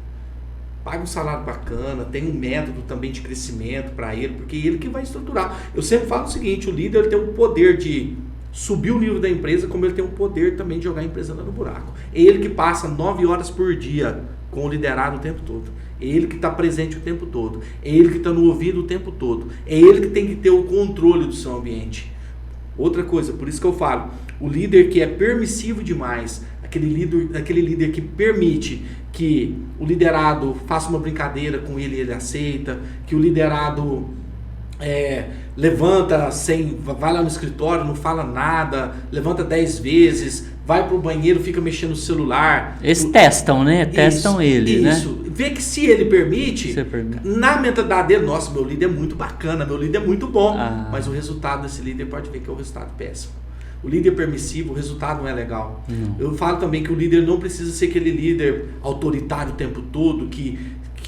Pague um salário bacana, tem um método também de crescimento para ele, porque ele que vai estruturar. Eu sempre falo o seguinte: o líder ele tem o poder de subir o nível da empresa, como ele tem o poder também de jogar a empresa lá no buraco. É ele que passa 9 horas por dia com o liderado o tempo todo. É ele que está presente o tempo todo. É ele que está no ouvido o tempo todo. É ele que tem que ter o controle do seu ambiente. Outra coisa, por isso que eu falo, o líder que é permissivo demais, aquele líder que permite que o liderado faça uma brincadeira com ele e ele aceita, que o liderado levanta vai lá no escritório, não fala nada, levanta 10 vezes, vai pro banheiro, fica mexendo no celular. Eles testam, né? Testam ele, né? Isso. Vê que se ele permite, na mentalidade dele, nossa, meu líder é muito bacana, meu líder é muito bom, mas o resultado desse líder pode ver que é um resultado péssimo. O líder permissivo, o resultado não é legal. Eu falo também que o líder não precisa ser aquele líder autoritário o tempo todo, que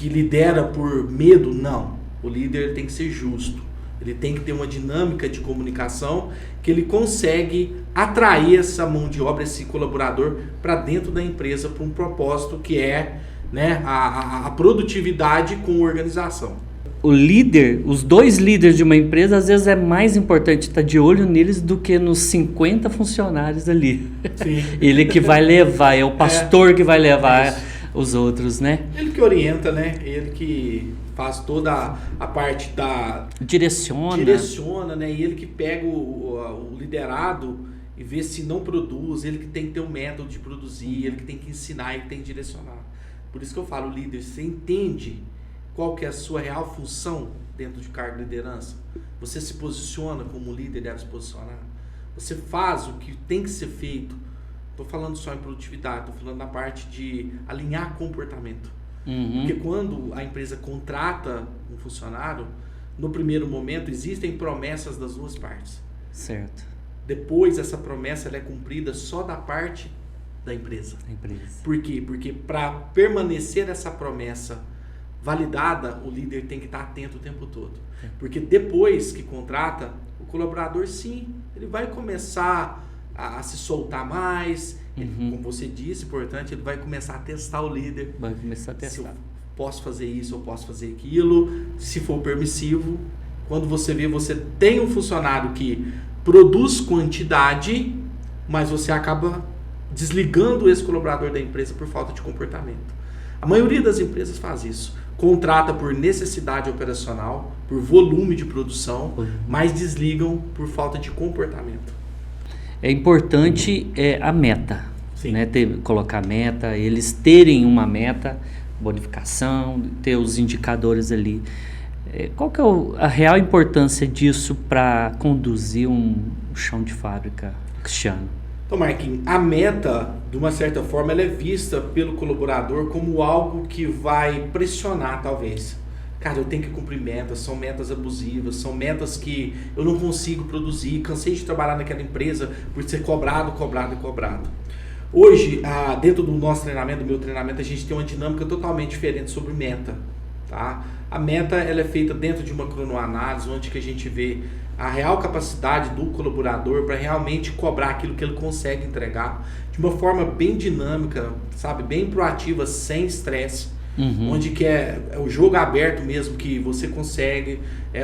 lidera por medo, não. O líder tem que ser justo. Ele tem que ter uma dinâmica de comunicação que ele consegue atrair essa mão de obra, esse colaborador para dentro da empresa para um propósito que é, né, a produtividade com organização. O líder, os 2 líderes de uma empresa, às vezes é mais importante estar de olho neles do que nos 50 funcionários ali. Sim. Ele que vai levar, é o pastor que vai levar os outros, né? Ele que orienta, né? Ele que faz toda a parte da... Direciona, né? E ele que pega o liderado e vê se não produz, ele que tem que ter um método de produzir, ele que tem que ensinar, ele que tem que direcionar. Por isso que eu falo, líder, você entende qual que é a sua real função dentro de cargo de liderança? Você se posiciona como líder deve se posicionar? Você faz o que tem que ser feito? Estou falando só em produtividade, estou falando na parte de alinhar comportamento. Porque quando a empresa contrata um funcionário, no primeiro momento existem promessas das 2 partes. Certo. Depois essa promessa ela é cumprida só da parte da empresa. Por quê? Porque para permanecer essa promessa validada, o líder tem que estar atento o tempo todo. Porque depois que contrata, o colaborador sim, ele vai começar a se soltar mais, ele, como você disse, importante, ele vai começar a testar o líder. Vai começar a testar. Se eu posso fazer isso, eu posso fazer aquilo, se for permissivo. Quando você vê, você tem um funcionário que produz quantidade, mas você acaba desligando esse colaborador da empresa por falta de comportamento. A maioria das empresas faz isso. Contrata por necessidade operacional, por volume de produção, mas desligam por falta de comportamento. É importante a meta, né? Colocar meta, eles terem uma meta, bonificação, ter os indicadores ali. Qual que é a real importância disso para conduzir um chão de fábrica, Cristiano? Então, Marquinhos, a meta, de uma certa forma, ela é vista pelo colaborador como algo que vai pressionar, talvez. Cara, eu tenho que cumprir metas, são metas abusivas, são metas que eu não consigo produzir, cansei de trabalhar naquela empresa por ser cobrado. Hoje, dentro do nosso treinamento, do meu treinamento, a gente tem uma dinâmica totalmente diferente sobre meta. Tá? A meta ela é feita dentro de uma cronoanálise, onde que a gente vê a real capacidade do colaborador para realmente cobrar aquilo que ele consegue entregar de uma forma bem dinâmica, sabe, bem proativa, sem estresse. Onde que é o jogo aberto mesmo, que você consegue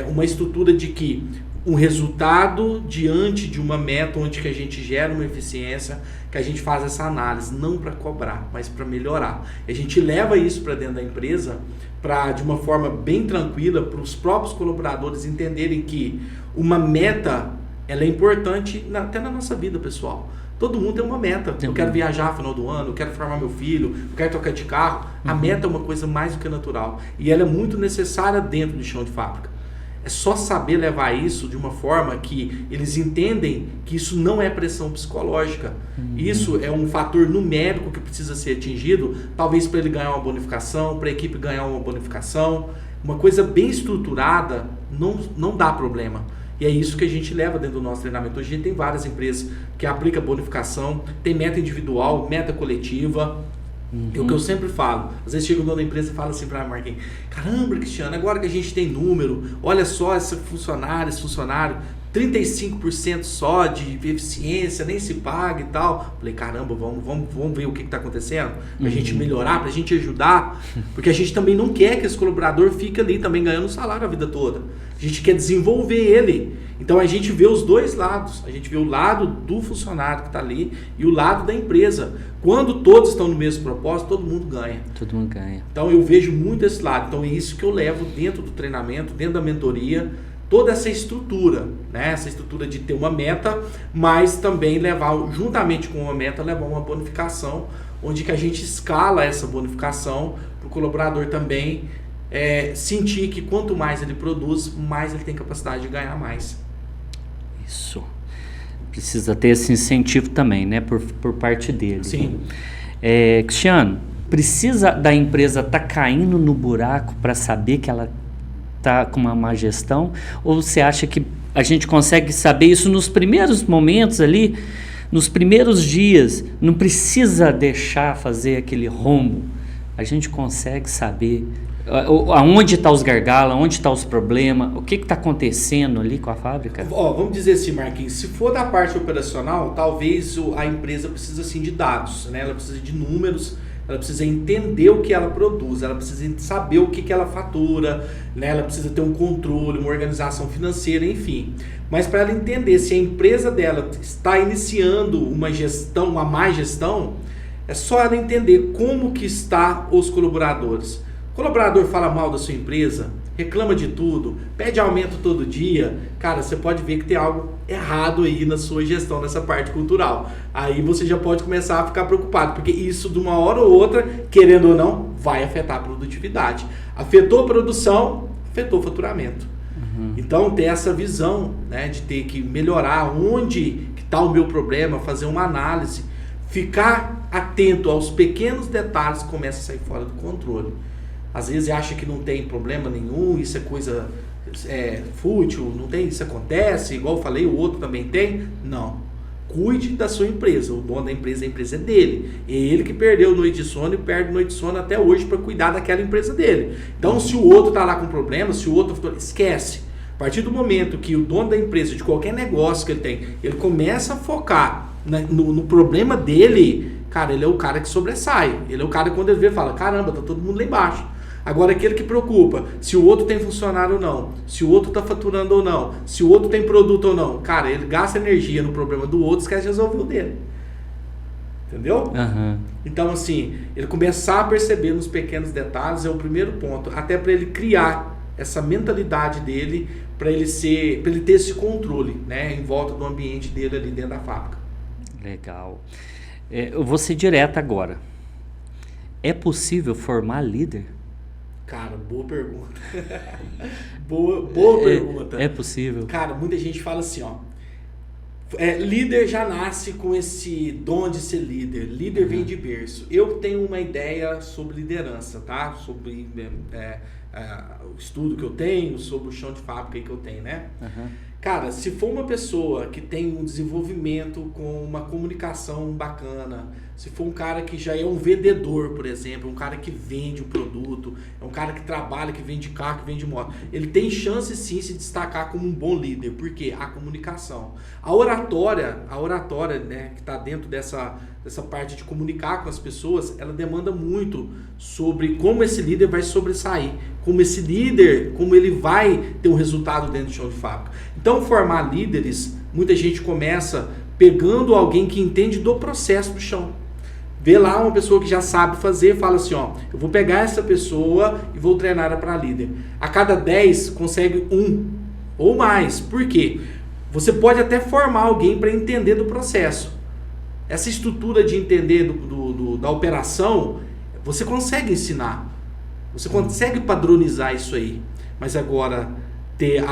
uma estrutura de que um resultado diante de uma meta, onde que a gente gera uma eficiência, que a gente faz essa análise, não para cobrar, mas para melhorar. E a gente leva isso para dentro da empresa, de uma forma bem tranquila, para os próprios colaboradores entenderem que uma meta ela é importante até na nossa vida pessoal. Todo mundo tem uma meta. Eu quero viajar no final do ano, eu quero formar meu filho, eu quero trocar de carro. A meta é uma coisa mais do que natural. E ela é muito necessária dentro do chão de fábrica. É só saber levar isso de uma forma que eles entendem que isso não é pressão psicológica. Isso é um fator numérico que precisa ser atingido, talvez para ele ganhar uma bonificação, para a equipe ganhar uma bonificação. Uma coisa bem estruturada não dá problema. E é isso que a gente leva dentro do nosso treinamento. Hoje a gente tem várias empresas que aplicam bonificação, tem meta individual, meta coletiva. É o que eu sempre falo. Às vezes chega o dono da empresa e fala assim para mim, Marquinhos, caramba, Cristiano, agora que a gente tem número, olha só esse funcionário, 35% só de eficiência, nem se paga e tal. Falei, caramba, vamos ver o que está acontecendo, pra gente melhorar, pra gente ajudar, porque a gente também não quer que esse colaborador fique ali também ganhando salário a vida toda. A gente quer desenvolver ele. Então a gente vê os dois lados. A gente vê o lado do funcionário que está ali e o lado da empresa. Quando todos estão no mesmo propósito, todo mundo ganha. Todo mundo ganha. Então eu vejo muito esse lado. Então é isso que eu levo dentro do treinamento, dentro da mentoria, toda essa estrutura, né? Essa estrutura de ter uma meta, mas também levar, juntamente com uma meta, levar uma bonificação, onde que a gente escala essa bonificação para o colaborador também sentir que quanto mais ele produz, mais ele tem capacidade de ganhar mais. Isso. Precisa ter esse incentivo também, né? Por parte dele. Sim. Cristiano, precisa da empresa estar caindo no buraco para saber que ela está com uma má gestão? Ou você acha que a gente consegue saber isso nos primeiros momentos ali, nos primeiros dias? Não precisa deixar fazer aquele rombo. A gente consegue saber aonde está os gargalos, aonde está os problemas, o que está acontecendo ali com a fábrica? Vamos dizer assim, Marquinhos, se for da parte operacional, talvez a empresa precisa assim, de dados, né? Ela precisa de números, ela precisa entender o que ela produz, ela precisa saber o que ela fatura, né? Ela precisa ter um controle, uma organização financeira, enfim. Mas para ela entender se a empresa dela está iniciando uma gestão, uma má gestão, é só ela entender como que está os colaboradores. O colaborador fala mal da sua empresa, reclama de tudo, pede aumento todo dia, cara, você pode ver que tem algo errado aí na sua gestão, nessa parte cultural. Aí você já pode começar a ficar preocupado, porque isso de uma hora ou outra, querendo ou não, vai afetar a produtividade. Afetou a produção, afetou o faturamento. Então ter essa visão, né, de ter que melhorar onde está o meu problema, fazer uma análise, ficar atento aos pequenos detalhes que começam a sair fora do controle. Às vezes acha que não tem problema nenhum, isso é coisa fútil, não tem, isso acontece, igual eu falei, o outro também tem. Não. Cuide da sua empresa, o dono da empresa, a empresa é dele. É ele que perdeu noite de sono e perde noite de sono até hoje para cuidar daquela empresa dele. Então, se o outro está lá com problema, se o outro... Esquece. A partir do momento que o dono da empresa, de qualquer negócio que ele tem, ele começa a focar no problema dele, cara, ele é o cara que sobressai. Ele é o cara que quando ele vê, fala, caramba, tá todo mundo lá embaixo. Agora, aquele que preocupa, se o outro tem funcionário ou não, se o outro está faturando ou não, se o outro tem produto ou não, cara, ele gasta energia no problema do outro, esquece de resolver o dele. Entendeu? Uhum. Então, assim, ele começar a perceber nos pequenos detalhes é o primeiro ponto, até para ele criar essa mentalidade dele, para ele ter esse controle, né, em volta do ambiente dele ali dentro da fábrica. Legal. Eu vou ser direto agora. É possível formar líder? Cara, boa pergunta. boa pergunta. É possível. Cara, muita gente fala assim, ó. Líder já nasce com esse dom de ser líder. Líder vem de berço. Eu tenho uma ideia sobre liderança, tá? Sobre o estudo que eu tenho, sobre o chão de fábrica que eu tenho, né? Cara, se for uma pessoa que tem um desenvolvimento com uma comunicação bacana, se for um cara que já é um vendedor, por exemplo, um cara que vende o produto, é um cara que trabalha, que vende carro, que vende moto, ele tem chance sim de se destacar como um bom líder, porque a comunicação. A oratória, né, que está dentro dessa parte de comunicar com as pessoas, ela demanda muito sobre como esse líder vai sobressair, como esse líder, como ele vai ter um resultado dentro do chão de fábrica. Então, formar líderes, muita gente começa pegando alguém que entende do processo do chão. Vê lá uma pessoa que já sabe fazer, fala assim, ó, eu vou pegar essa pessoa e vou treinar ela para líder. A cada 10 consegue 1 ou mais. Por quê? Você pode até formar alguém para entender do processo. Essa estrutura de entender da operação, você consegue ensinar. Você consegue padronizar isso aí. Mas agora, ter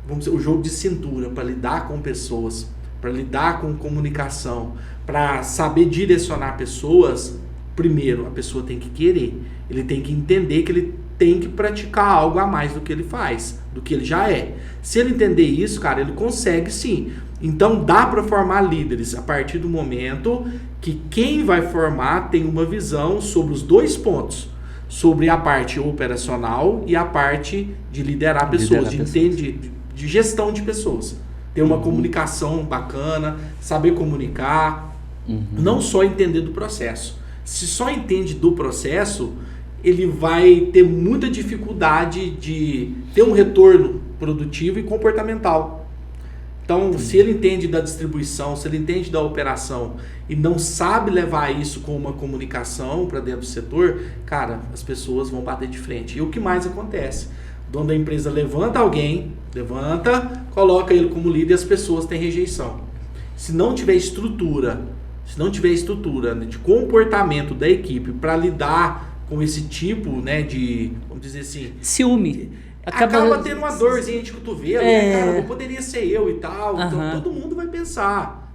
vamos dizer, o jogo de cintura para lidar com pessoas, para lidar com comunicação, para saber direcionar pessoas, primeiro, a pessoa tem que querer. Ele tem que entender que ele tem que praticar algo a mais do que ele faz, do que ele já é. Se ele entender isso, cara, ele consegue sim. Então dá para formar líderes a partir do momento que quem vai formar tem uma visão sobre os dois pontos, sobre a parte operacional e a parte de liderar pessoas, de gestão de pessoas. Ter uma comunicação bacana, saber comunicar, não só entender do processo. Se só entende do processo, ele vai ter muita dificuldade de ter um retorno produtivo e comportamental. Então, se ele entende da distribuição, se ele entende da operação e não sabe levar isso com uma comunicação para dentro do setor, cara, as pessoas vão bater de frente. E o que mais acontece? O dono da empresa levanta alguém, coloca ele como líder e as pessoas têm rejeição. Se não tiver estrutura de comportamento da equipe para lidar com esse tipo, né, de, vamos dizer assim... Ciúme. Acaba tendo uma dorzinha de cotovelo, né, cara? Poderia ser eu e tal. Então todo mundo vai pensar.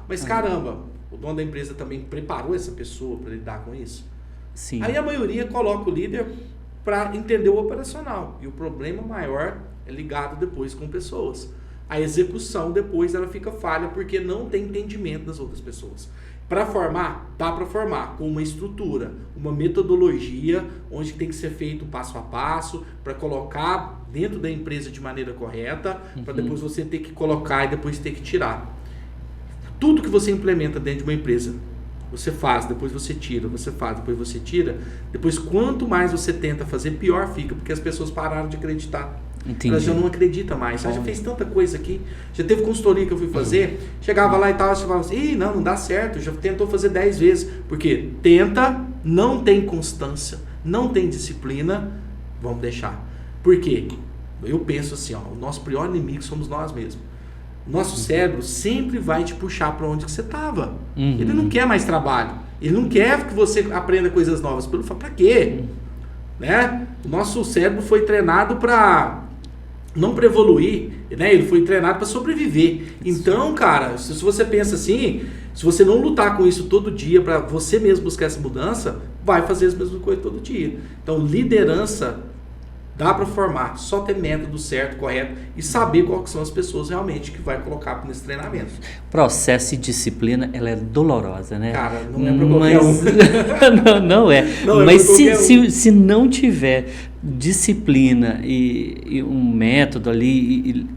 Mas caramba, o dono da empresa também preparou essa pessoa para lidar com isso? Sim. Aí a maioria coloca o líder para entender o operacional. E o problema maior é ligado depois com pessoas. A execução depois ela fica falha porque não tem entendimento das outras pessoas. Para formar, dá para formar com uma estrutura, uma metodologia, onde tem que ser feito passo a passo, para colocar dentro da empresa de maneira correta, para depois você ter que colocar e depois ter que tirar. Tudo que você implementa dentro de uma empresa, você faz, depois você tira, você faz, depois você tira, depois quanto mais você tenta fazer, pior fica, porque as pessoas pararam de acreditar. Entendi. Elas já não acreditam mais. Já fez tanta coisa aqui. Já teve consultoria que eu fui fazer. Chegava lá e tal, você falava assim, não dá certo. Já tentou fazer 10 vezes. Porque tenta, não tem constância, não tem disciplina, vamos deixar. Por quê? Eu penso assim, o nosso pior inimigo somos nós mesmos. Nosso cérebro sempre vai te puxar para onde que você estava. Ele não quer mais trabalho. Ele não quer que você aprenda coisas novas. Para quê? Né? O nosso cérebro foi treinado para... não para evoluir, né? Ele foi treinado para sobreviver. Então, cara, se você pensa assim, se você não lutar com isso todo dia para você mesmo buscar essa mudança, vai fazer as mesmas coisas todo dia. Então, liderança dá para formar, só ter método certo, correto e saber quais são as pessoas realmente que vai colocar nesse treinamento. Processo e disciplina, ela é dolorosa, né? Cara, não é para qualquer um. não é. Mas se não tiver disciplina e um método ali,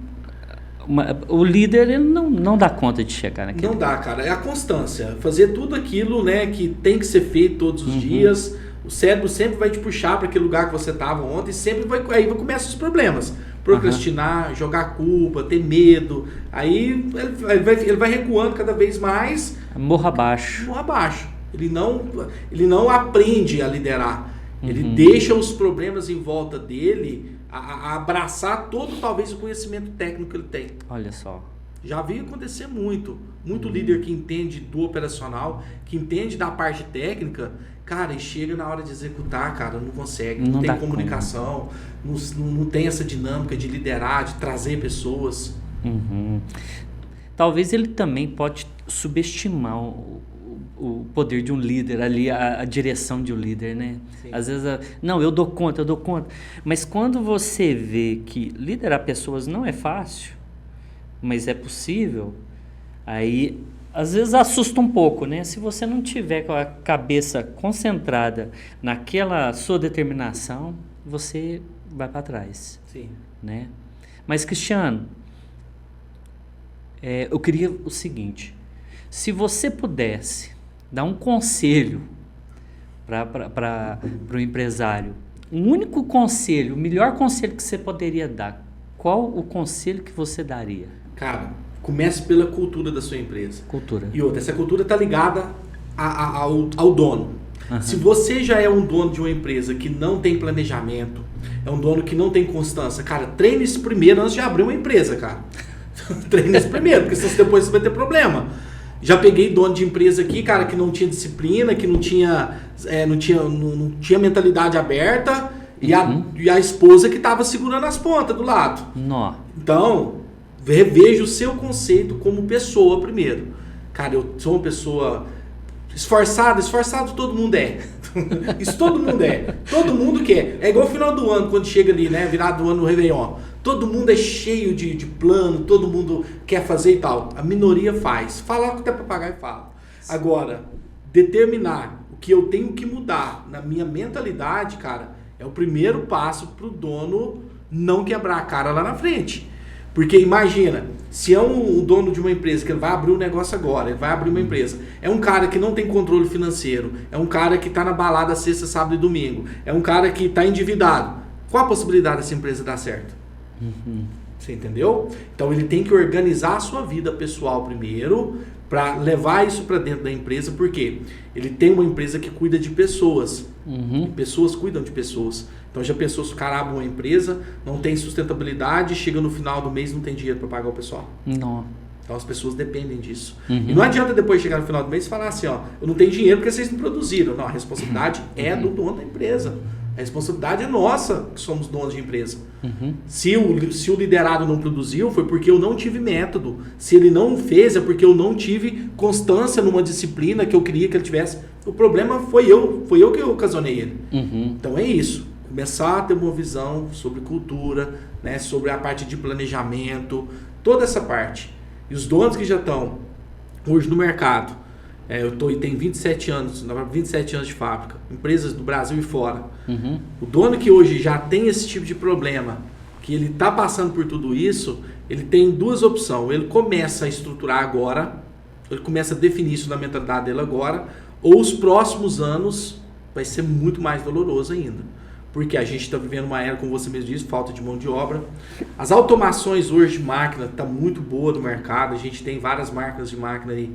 o líder ele não dá conta de chegar naquilo. Não dá, cara. É a constância. Fazer tudo aquilo, né, que tem que ser feito todos os dias. O cérebro sempre vai te puxar para aquele lugar que você estava ontem, sempre aí começam os problemas. Procrastinar, jogar culpa, ter medo. Aí ele vai recuando cada vez mais. Morra abaixo. Ele não aprende a liderar. Ele deixa os problemas em volta dele a abraçar todo, talvez, o conhecimento técnico que ele tem. Olha só. Já vi acontecer muito líder que entende do operacional, que entende da parte técnica, cara, e chega na hora de executar, cara, não consegue, não tem comunicação, não tem essa dinâmica de liderar, de trazer pessoas. Talvez ele também pode subestimar o poder de um líder ali, a direção de um líder, né? Sim. Às vezes, não, eu dou conta. Mas quando você vê que liderar pessoas não é fácil, mas é possível, aí às vezes assusta um pouco, né? Se você não tiver com a cabeça concentrada naquela sua determinação, você vai para trás. Sim. Né? Mas, Cristiano, eu queria o seguinte, se você pudesse dar um conselho para o empresário, um único conselho, o melhor conselho que você poderia dar, qual o conselho que você daria? Cara, comece pela cultura da sua empresa. Cultura. E outra, essa cultura está ligada ao dono. Se você já é um dono de uma empresa que não tem planejamento, é um dono que não tem constância, cara, treine isso primeiro antes de abrir uma empresa, cara. Treine isso primeiro, porque senão depois você vai ter problema. Já peguei dono de empresa aqui, cara, que não tinha disciplina, que não tinha mentalidade aberta, e a esposa que estava segurando as pontas do lado. Então, reveja o seu conceito como pessoa primeiro. Cara, eu sou uma pessoa esforçado todo mundo é. Isso todo mundo é. Todo mundo quer. É igual o final do ano, quando chega ali, né? Virado do ano no Réveillon. Todo mundo é cheio de plano, todo mundo quer fazer e tal. A minoria faz. Falar o que tem para pagar e fala. Agora, determinar o que eu tenho que mudar na minha mentalidade, cara, é o primeiro passo para o dono não quebrar a cara lá na frente. Porque imagina, se é um dono de uma empresa que ele vai abrir um negócio agora, ele vai abrir uma empresa, é um cara que não tem controle financeiro, é um cara que está na balada sexta, sábado e domingo, é um cara que está endividado, qual a possibilidade dessa empresa dar certo? Você entendeu? Então ele tem que organizar a sua vida pessoal primeiro, para levar isso para dentro da empresa, porque ele tem uma empresa que cuida de pessoas, e pessoas cuidam de pessoas. Então já pensou se o cara abre uma empresa, não tem sustentabilidade, chega no final do mês não tem dinheiro para pagar o pessoal. Não. Então as pessoas dependem disso. E não adianta depois chegar no final do mês e falar assim, ó, eu não tenho dinheiro porque vocês não produziram. Não, a responsabilidade é do dono da empresa. A responsabilidade é nossa, que somos donos de empresa. Se o liderado não produziu, foi porque eu não tive método. Se ele não fez, é porque eu não tive constância numa disciplina que eu queria que ele tivesse. O problema foi eu que ocasionei ele. Então é isso. Começar a ter uma visão sobre cultura, né, sobre a parte de planejamento, toda essa parte. E os donos que já estão hoje no mercado, eu tenho 27 anos de fábrica, empresas do Brasil e fora. O dono que hoje já tem esse tipo de problema, que ele está passando por tudo isso, ele tem duas opções. Ele começa a estruturar agora, ele começa a definir isso na mentalidade dele agora, ou os próximos anos vai ser muito mais doloroso ainda. Porque a gente está vivendo uma era, como você mesmo disse, falta de mão de obra. As automações hoje de máquina estão muito boa do mercado. A gente tem várias marcas de máquina aí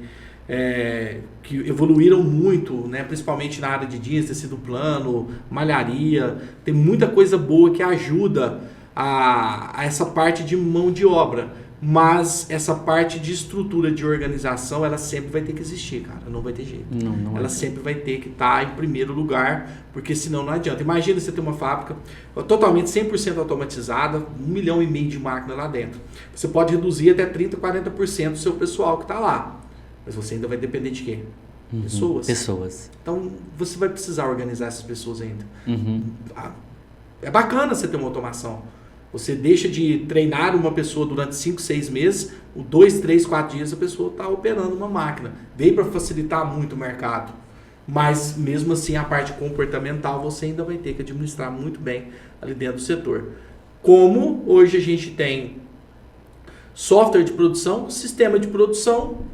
que evoluíram muito, né? Principalmente na área de jeans, tecido plano, malharia. Tem muita coisa boa que ajuda a essa parte de mão de obra. Mas essa parte de estrutura de organização, ela sempre vai ter que existir, cara. Não vai ter jeito. Ela sempre vai ter que estar em primeiro lugar, porque senão não adianta. Imagina você ter uma fábrica totalmente 100% automatizada, 1,5 milhão de máquinas lá dentro. Você pode reduzir até 30%, 40% do seu pessoal que está lá. Mas você ainda vai depender de quê? Pessoas. Então, você vai precisar organizar essas pessoas ainda. É bacana você ter uma automação. Você deixa de treinar uma pessoa durante 5, 6 meses, 2, 3, 4 dias a pessoa está operando uma máquina. Veio para facilitar muito o mercado. Mas mesmo assim a parte comportamental você ainda vai ter que administrar muito bem ali dentro do setor. Como hoje a gente tem software de produção, sistema de produção,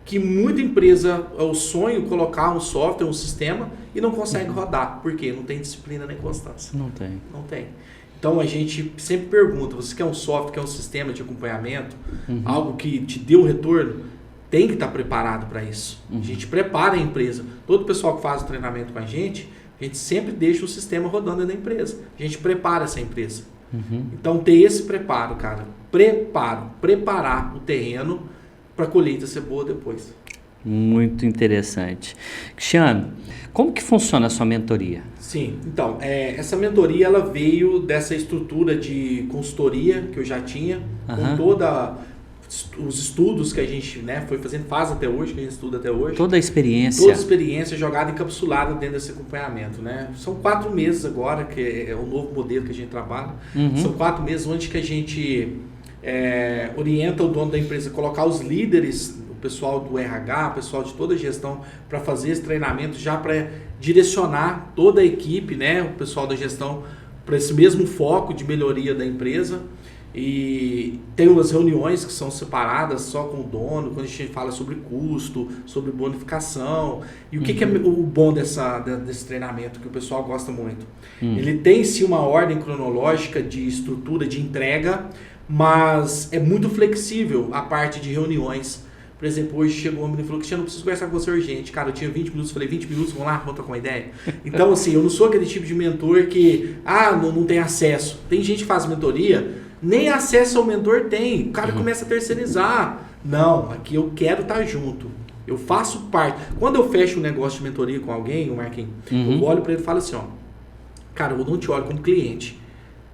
que muita empresa é o sonho colocar um software, um sistema e não consegue rodar. Por quê? Não tem disciplina nem constância. Não tem. Então a gente sempre pergunta, você quer um software, quer um sistema de acompanhamento, algo que te dê um retorno? Tem que estar preparado para isso. A gente prepara a empresa. Todo o pessoal que faz o treinamento com a gente sempre deixa o sistema rodando na empresa. A gente prepara essa empresa. Então ter esse preparo, cara. Preparar o terreno para a colheita ser boa depois. Muito interessante. Cristiano, como que funciona a sua mentoria? Sim, então, essa mentoria ela veio dessa estrutura de consultoria que eu já tinha, com toda os estudos que a gente foi fazendo, faz até hoje, que a gente estuda até hoje. Toda a experiência. Toda a experiência jogada, encapsulada dentro desse acompanhamento, né? São 4 meses agora, que é o novo modelo que a gente trabalha. São 4 meses onde que a gente orienta o dono da empresa a colocar os líderes, o pessoal do RH, o pessoal de toda a gestão, para fazer esse treinamento, já para direcionar toda a equipe, né? O pessoal da gestão, para esse mesmo foco de melhoria da empresa. E tem umas reuniões que são separadas só com o dono, quando a gente fala sobre custo, sobre bonificação. E o que é o bom desse treinamento, que o pessoal gosta muito? Ele tem sim uma ordem cronológica de estrutura de entrega, mas é muito flexível a parte de reuniões. Por exemplo, hoje chegou um homem e falou: Cristiano, eu preciso conversar com você urgente. Cara, eu tinha 20 minutos, falei 20 minutos, vamos lá, vamos trocar uma ideia. Então, assim, eu não sou aquele tipo de mentor que, não tem acesso. Tem gente que faz mentoria, nem acesso ao mentor tem. O cara começa a terceirizar. Não, aqui eu quero estar junto. Eu faço parte. Quando eu fecho um negócio de mentoria com alguém, o Marquinhos, eu olho para ele e falo assim, cara, eu não te olho como cliente.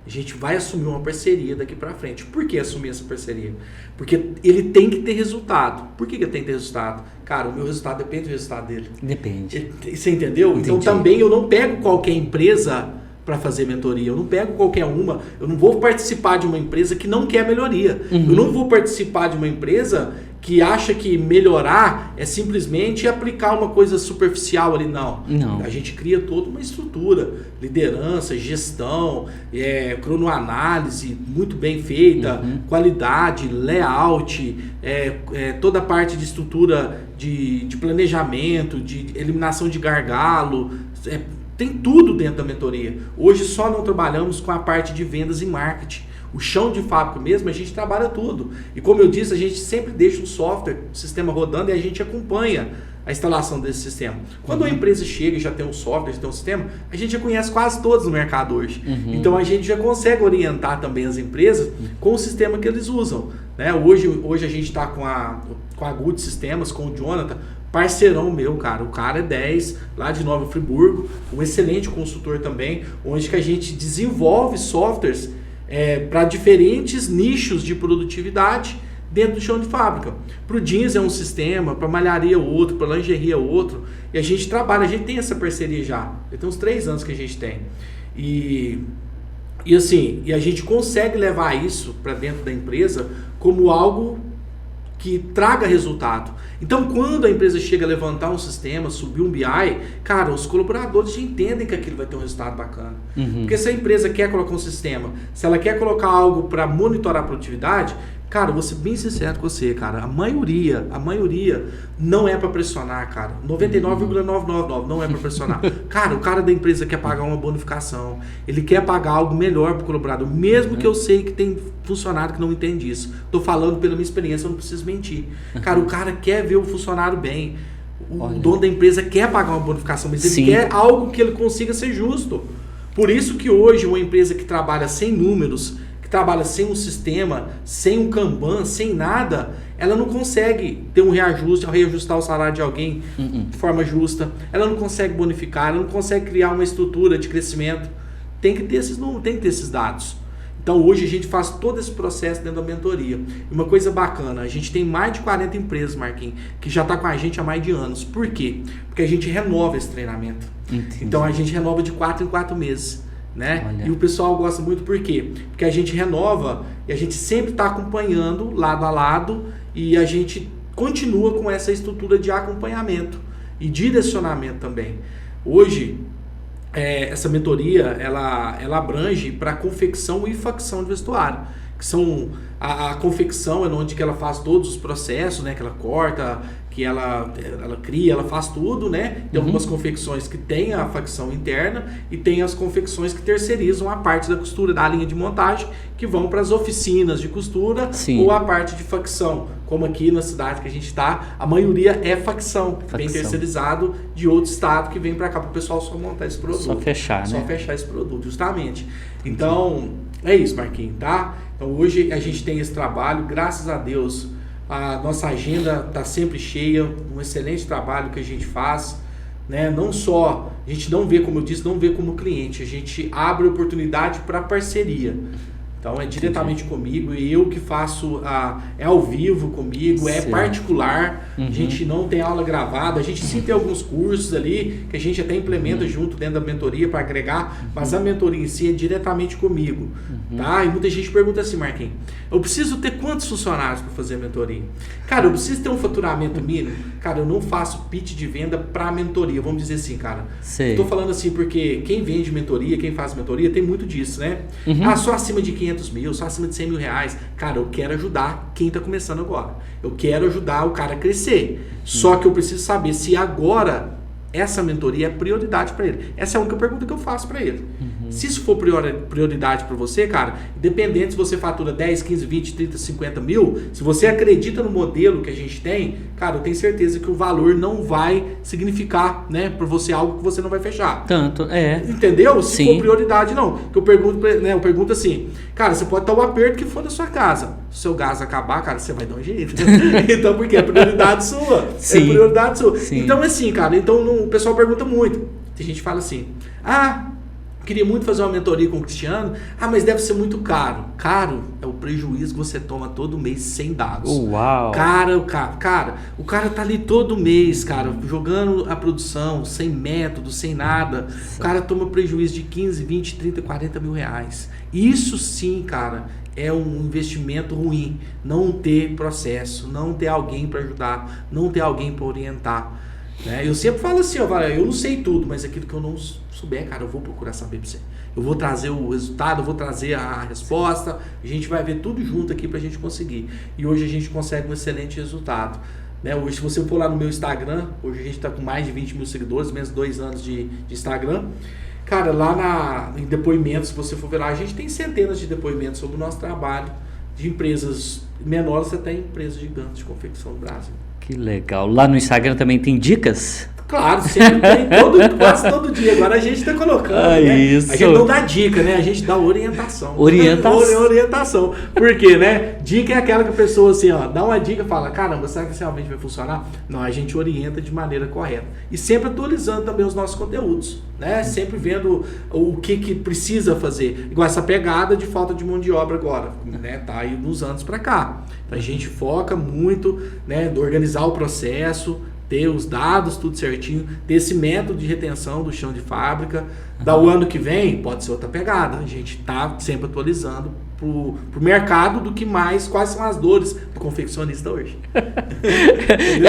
A gente vai assumir uma parceria daqui para frente. Por que assumir essa parceria? Porque ele tem que ter resultado. Por que ele tem que ter resultado? Cara, o meu resultado depende do resultado dele. Depende. Você entendeu? Entendi. Então também eu não pego qualquer empresa para fazer mentoria. Eu não pego qualquer uma. Eu não vou participar de uma empresa que não quer melhoria. Eu não vou participar de uma empresa que acha que melhorar é simplesmente aplicar uma coisa superficial ali. Não. A gente cria toda uma estrutura, liderança, gestão, cronoanálise muito bem feita, qualidade, layout, toda a parte de estrutura de planejamento, de eliminação de gargalo, tem tudo dentro da mentoria. Hoje só não trabalhamos com a parte de vendas e marketing. O chão de fábrica mesmo, a gente trabalha tudo. E como eu disse, a gente sempre deixa o software, o sistema rodando e a gente acompanha a instalação desse sistema. Quando a empresa chega e já tem um software, já tem um sistema, a gente já conhece quase todos no mercado hoje. Então a gente já consegue orientar também as empresas com o sistema que eles usam. Né? Hoje a gente está com a Good Sistemas, com o Jonathan, parceirão meu, cara. O cara é 10, lá de Nova Friburgo, um excelente consultor também, onde que a gente desenvolve softwares para diferentes nichos de produtividade dentro do chão de fábrica. Para o jeans é um sistema, para malharia outro, para lingerie é outro. E a gente trabalha, a gente tem essa parceria já. Tem uns 3 anos que a gente tem. E a gente consegue levar isso para dentro da empresa como algo que traga resultado. Então, quando a empresa chega a levantar um sistema, subir um BI, cara, os colaboradores já entendem que aquilo vai ter um resultado bacana. Porque se a empresa quer colocar um sistema, se ela quer colocar algo para monitorar a produtividade, cara, vou ser bem sincero com você, cara, a maioria não é para pressionar, cara. 99,999 não é para pressionar. Cara, o cara da empresa quer pagar uma bonificação, ele quer pagar algo melhor para o colaborador, mesmo que eu sei que tem funcionário que não entende isso. Tô falando pela minha experiência, eu não preciso mentir. Cara, o cara quer ver o funcionário bem. O dono da empresa quer pagar uma bonificação, mas ele quer algo que ele consiga ser justo. Por isso que hoje uma empresa que trabalha sem números, trabalha sem um sistema, sem um Kanban, sem nada, ela não consegue ter um reajustar o salário de alguém de forma justa, ela não consegue bonificar, ela não consegue criar uma estrutura de crescimento. Tem que ter esses números, tem que ter esses dados. Então hoje a gente faz todo esse processo dentro da mentoria. E uma coisa bacana, a gente tem mais de 40 empresas, Marquinhos, que já está com a gente há mais de anos. Por quê? Porque a gente renova esse treinamento. Entendi. Então a gente renova de 4 em 4 meses. Né? E o pessoal gosta muito por quê? Porque a gente renova e a gente sempre está acompanhando lado a lado e a gente continua com essa estrutura de acompanhamento e direcionamento também. Hoje, essa mentoria ela abrange para confecção e facção de vestuário, que são a confecção é onde que ela faz todos os processos, né? Que ela corta, que ela cria, ela faz tudo, né? Tem algumas confecções que tem a facção interna e tem as confecções que terceirizam a parte da costura, da linha de montagem, que vão para as oficinas de costura ou a parte de facção, como aqui na cidade que a gente está, a maioria é facção, bem terceirizado de outro estado que vem para cá para o pessoal só montar esse produto. Só fechar, né? Só fechar esse produto, justamente. Então, é isso, Marquinhos, tá? Então hoje a gente tem esse trabalho, graças a Deus, a nossa agenda está sempre cheia, um excelente trabalho que a gente faz, né? Não só, a gente não vê, como eu disse, não vê como cliente, a gente abre oportunidade para parceria. Então é diretamente comigo e eu que faço, é ao vivo comigo, é particular, a gente não tem aula gravada, a gente sim tem alguns cursos ali que a gente até implementa junto dentro da mentoria para agregar, mas a mentoria em si é diretamente comigo, tá? E muita gente pergunta assim, Marquinhos, eu preciso ter quantos funcionários para fazer a mentoria? Cara, eu preciso ter um faturamento mínimo? Cara, eu não faço pitch de venda para mentoria, vamos dizer assim, cara. Eu tô falando assim porque quem vende mentoria, quem faz mentoria, tem muito disso, né? Só acima de 500 mil, só acima de 100 mil reais. Cara, eu quero ajudar quem está começando agora. Eu quero ajudar o cara a crescer. Só que eu preciso saber se agora essa mentoria é prioridade para ele. Essa é a única pergunta que eu faço para ele. Se isso for prioridade para você, cara, independente se você fatura 10, 15, 20, 30, 50 mil, se você acredita no modelo que a gente tem, cara, eu tenho certeza que o valor não vai significar, né, para você algo que você não vai fechar. Tanto, Entendeu? Se for prioridade, não. Que eu pergunto assim, cara, você pode estar o aperto que for da sua casa. Se o seu gás acabar, cara, você vai dar um jeito. Então, porque é prioridade sua. Sim. É prioridade sua. Sim. Então, assim, cara, o pessoal pergunta muito. Tem gente que fala assim, queria muito fazer uma mentoria com o Cristiano, mas deve ser muito caro. Caro é o prejuízo que você toma todo mês sem dados. Uau! O cara tá ali todo mês, cara, jogando a produção, sem método, sem nada. O cara toma prejuízo de 15, 20, 30, 40 mil reais. Isso sim, cara, é um investimento ruim. Não ter processo, não ter alguém para ajudar, não ter alguém para orientar. Né? Eu sempre falo assim, eu não sei tudo, mas aquilo que eu não souber, cara, eu vou procurar saber pra você. Eu vou trazer o resultado, eu vou trazer a resposta, a gente vai ver tudo junto aqui pra gente conseguir. E hoje a gente consegue um excelente resultado. Né? Hoje, se você for lá no meu Instagram, hoje a gente tá com mais de 20 mil seguidores, menos 2 anos de Instagram. Cara, lá em depoimentos, se você for ver lá, a gente tem centenas de depoimentos sobre o nosso trabalho, de empresas menores até empresas gigantes de confecção do Brasil. Que legal. Lá no Instagram também tem dicas? Claro, sempre tem, quase todo dia. Agora a gente está colocando, né? Isso. A gente não dá dica, né? A gente dá orientação. Orientação. Por quê, né? Dica é aquela que a pessoa, assim, ó, dá uma dica e fala, caramba, será que isso realmente vai funcionar? Não, a gente orienta de maneira correta. E sempre atualizando também os nossos conteúdos, né? Sempre vendo o que precisa fazer. Igual essa pegada de falta de mão de obra agora, né? Tá aí nos anos para cá. Então a gente foca muito, né? De organizar o processo, ter os dados, tudo certinho, ter esse método de retenção do chão de fábrica. Da o ano que vem, pode ser outra pegada. A gente está sempre atualizando pro mercado do que mais, quais são as dores do confeccionista hoje.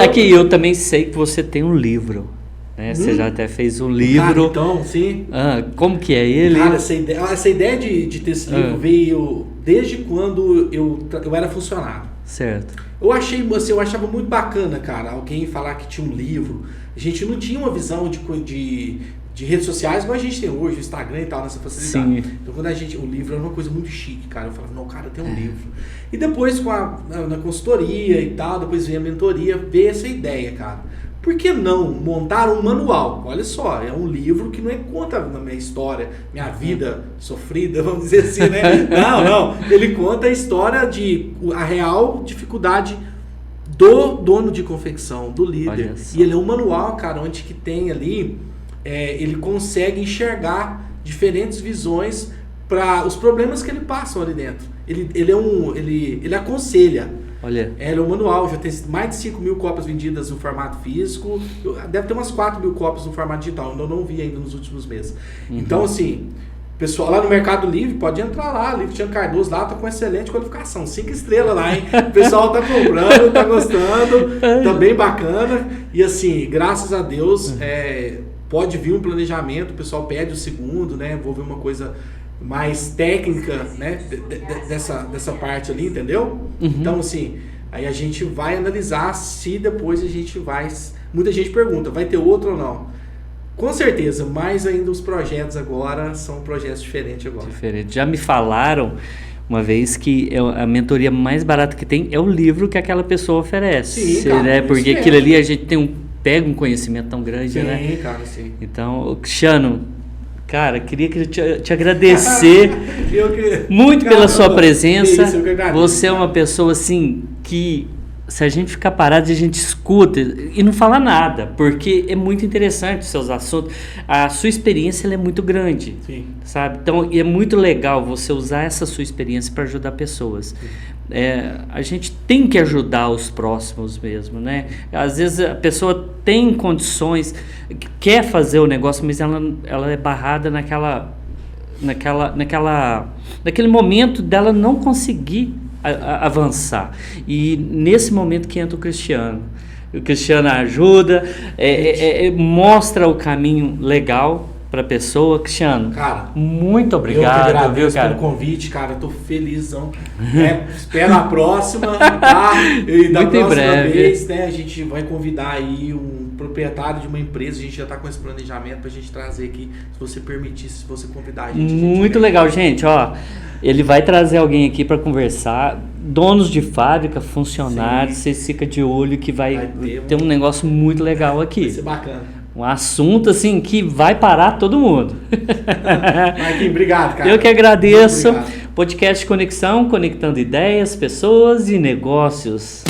Aqui, eu também sei que você tem um livro, né? Você já até fez um livro. Cara, então, sim. Como que é ele? Cara, essa ideia de ter esse livro veio desde quando eu era funcionário. Certo. Eu achava muito bacana, cara, alguém falar que tinha um livro. A gente não tinha uma visão de redes sociais igual a gente tem hoje, o Instagram e tal, nessa facilidade. Sim. Então, quando o livro era uma coisa muito chique, cara, eu falava, não, cara, tem um livro. E depois, na consultoria e tal, depois veio a mentoria, veio essa ideia, cara. Por que não montar um manual? Olha só, é um livro que não conta a minha história, minha vida sofrida, vamos dizer assim, né? Não. Ele conta a história a real dificuldade do dono de confecção, do líder. E ele é um manual, cara, onde que tem ali, ele consegue enxergar diferentes visões para os problemas que ele passa ali dentro. Ele aconselha. Olha. Ele é um manual, já tem mais de 5 mil cópias vendidas no formato físico, deve ter umas 4 mil cópias no formato digital, eu não vi ainda nos últimos meses. Então, assim, pessoal lá no Mercado Livre, pode entrar lá, Livro Tiago Cardoso lá, tá com excelente qualificação, 5 estrelas lá, hein? O pessoal tá comprando, tá gostando, tá bem bacana, e assim, graças a Deus, pode vir um planejamento, o pessoal pede o segundo, né? Vou ver uma coisa mais técnica, né, dessa parte ali, entendeu? Então, assim, aí a gente vai analisar se depois a gente vai... Muita gente pergunta, vai ter outro ou não? Com certeza, mas ainda os projetos agora são projetos diferentes agora. Já me falaram uma vez que a mentoria mais barata que tem é o livro que aquela pessoa oferece. Sim, cara, né? Porque aquilo ali a gente pega um conhecimento tão grande, né? Sim, cara, sim. Então, Cristiano, cara, queria te agradecer muito pela sua presença. Você é uma pessoa assim que, se a gente ficar parado, a gente escuta e não fala nada, porque é muito interessante os seus assuntos. A sua experiência ela é muito grande, sim, sabe? Então, é muito legal você usar essa sua experiência para ajudar pessoas. A gente tem que ajudar os próximos mesmo, né? Às vezes a pessoa tem condições, quer fazer o negócio, mas ela é barrada naquele momento dela não conseguir avançar. E nesse momento que entra o Cristiano. O Cristiano ajuda, mostra o caminho legal para a pessoa. Cristiano, cara, muito obrigado. Eu que agradeço pelo convite, cara. Tô felizão. Espero a próxima, tá? E da muito próxima em breve. vez, né, a gente vai convidar aí um proprietário de uma empresa. A gente já tá com esse planejamento pra gente trazer aqui, se você permitir, se você convidar a gente. Muito legal, gente. Ó, ele vai trazer alguém aqui para conversar. Donos de fábrica, funcionários, vocês ficam de olho que vai ter um negócio muito legal aqui. Vai ser bacana. Um assunto assim que vai parar todo mundo. Marquinhos, obrigado, cara. Eu que agradeço. Podcast Conexão, conectando ideias, pessoas e negócios.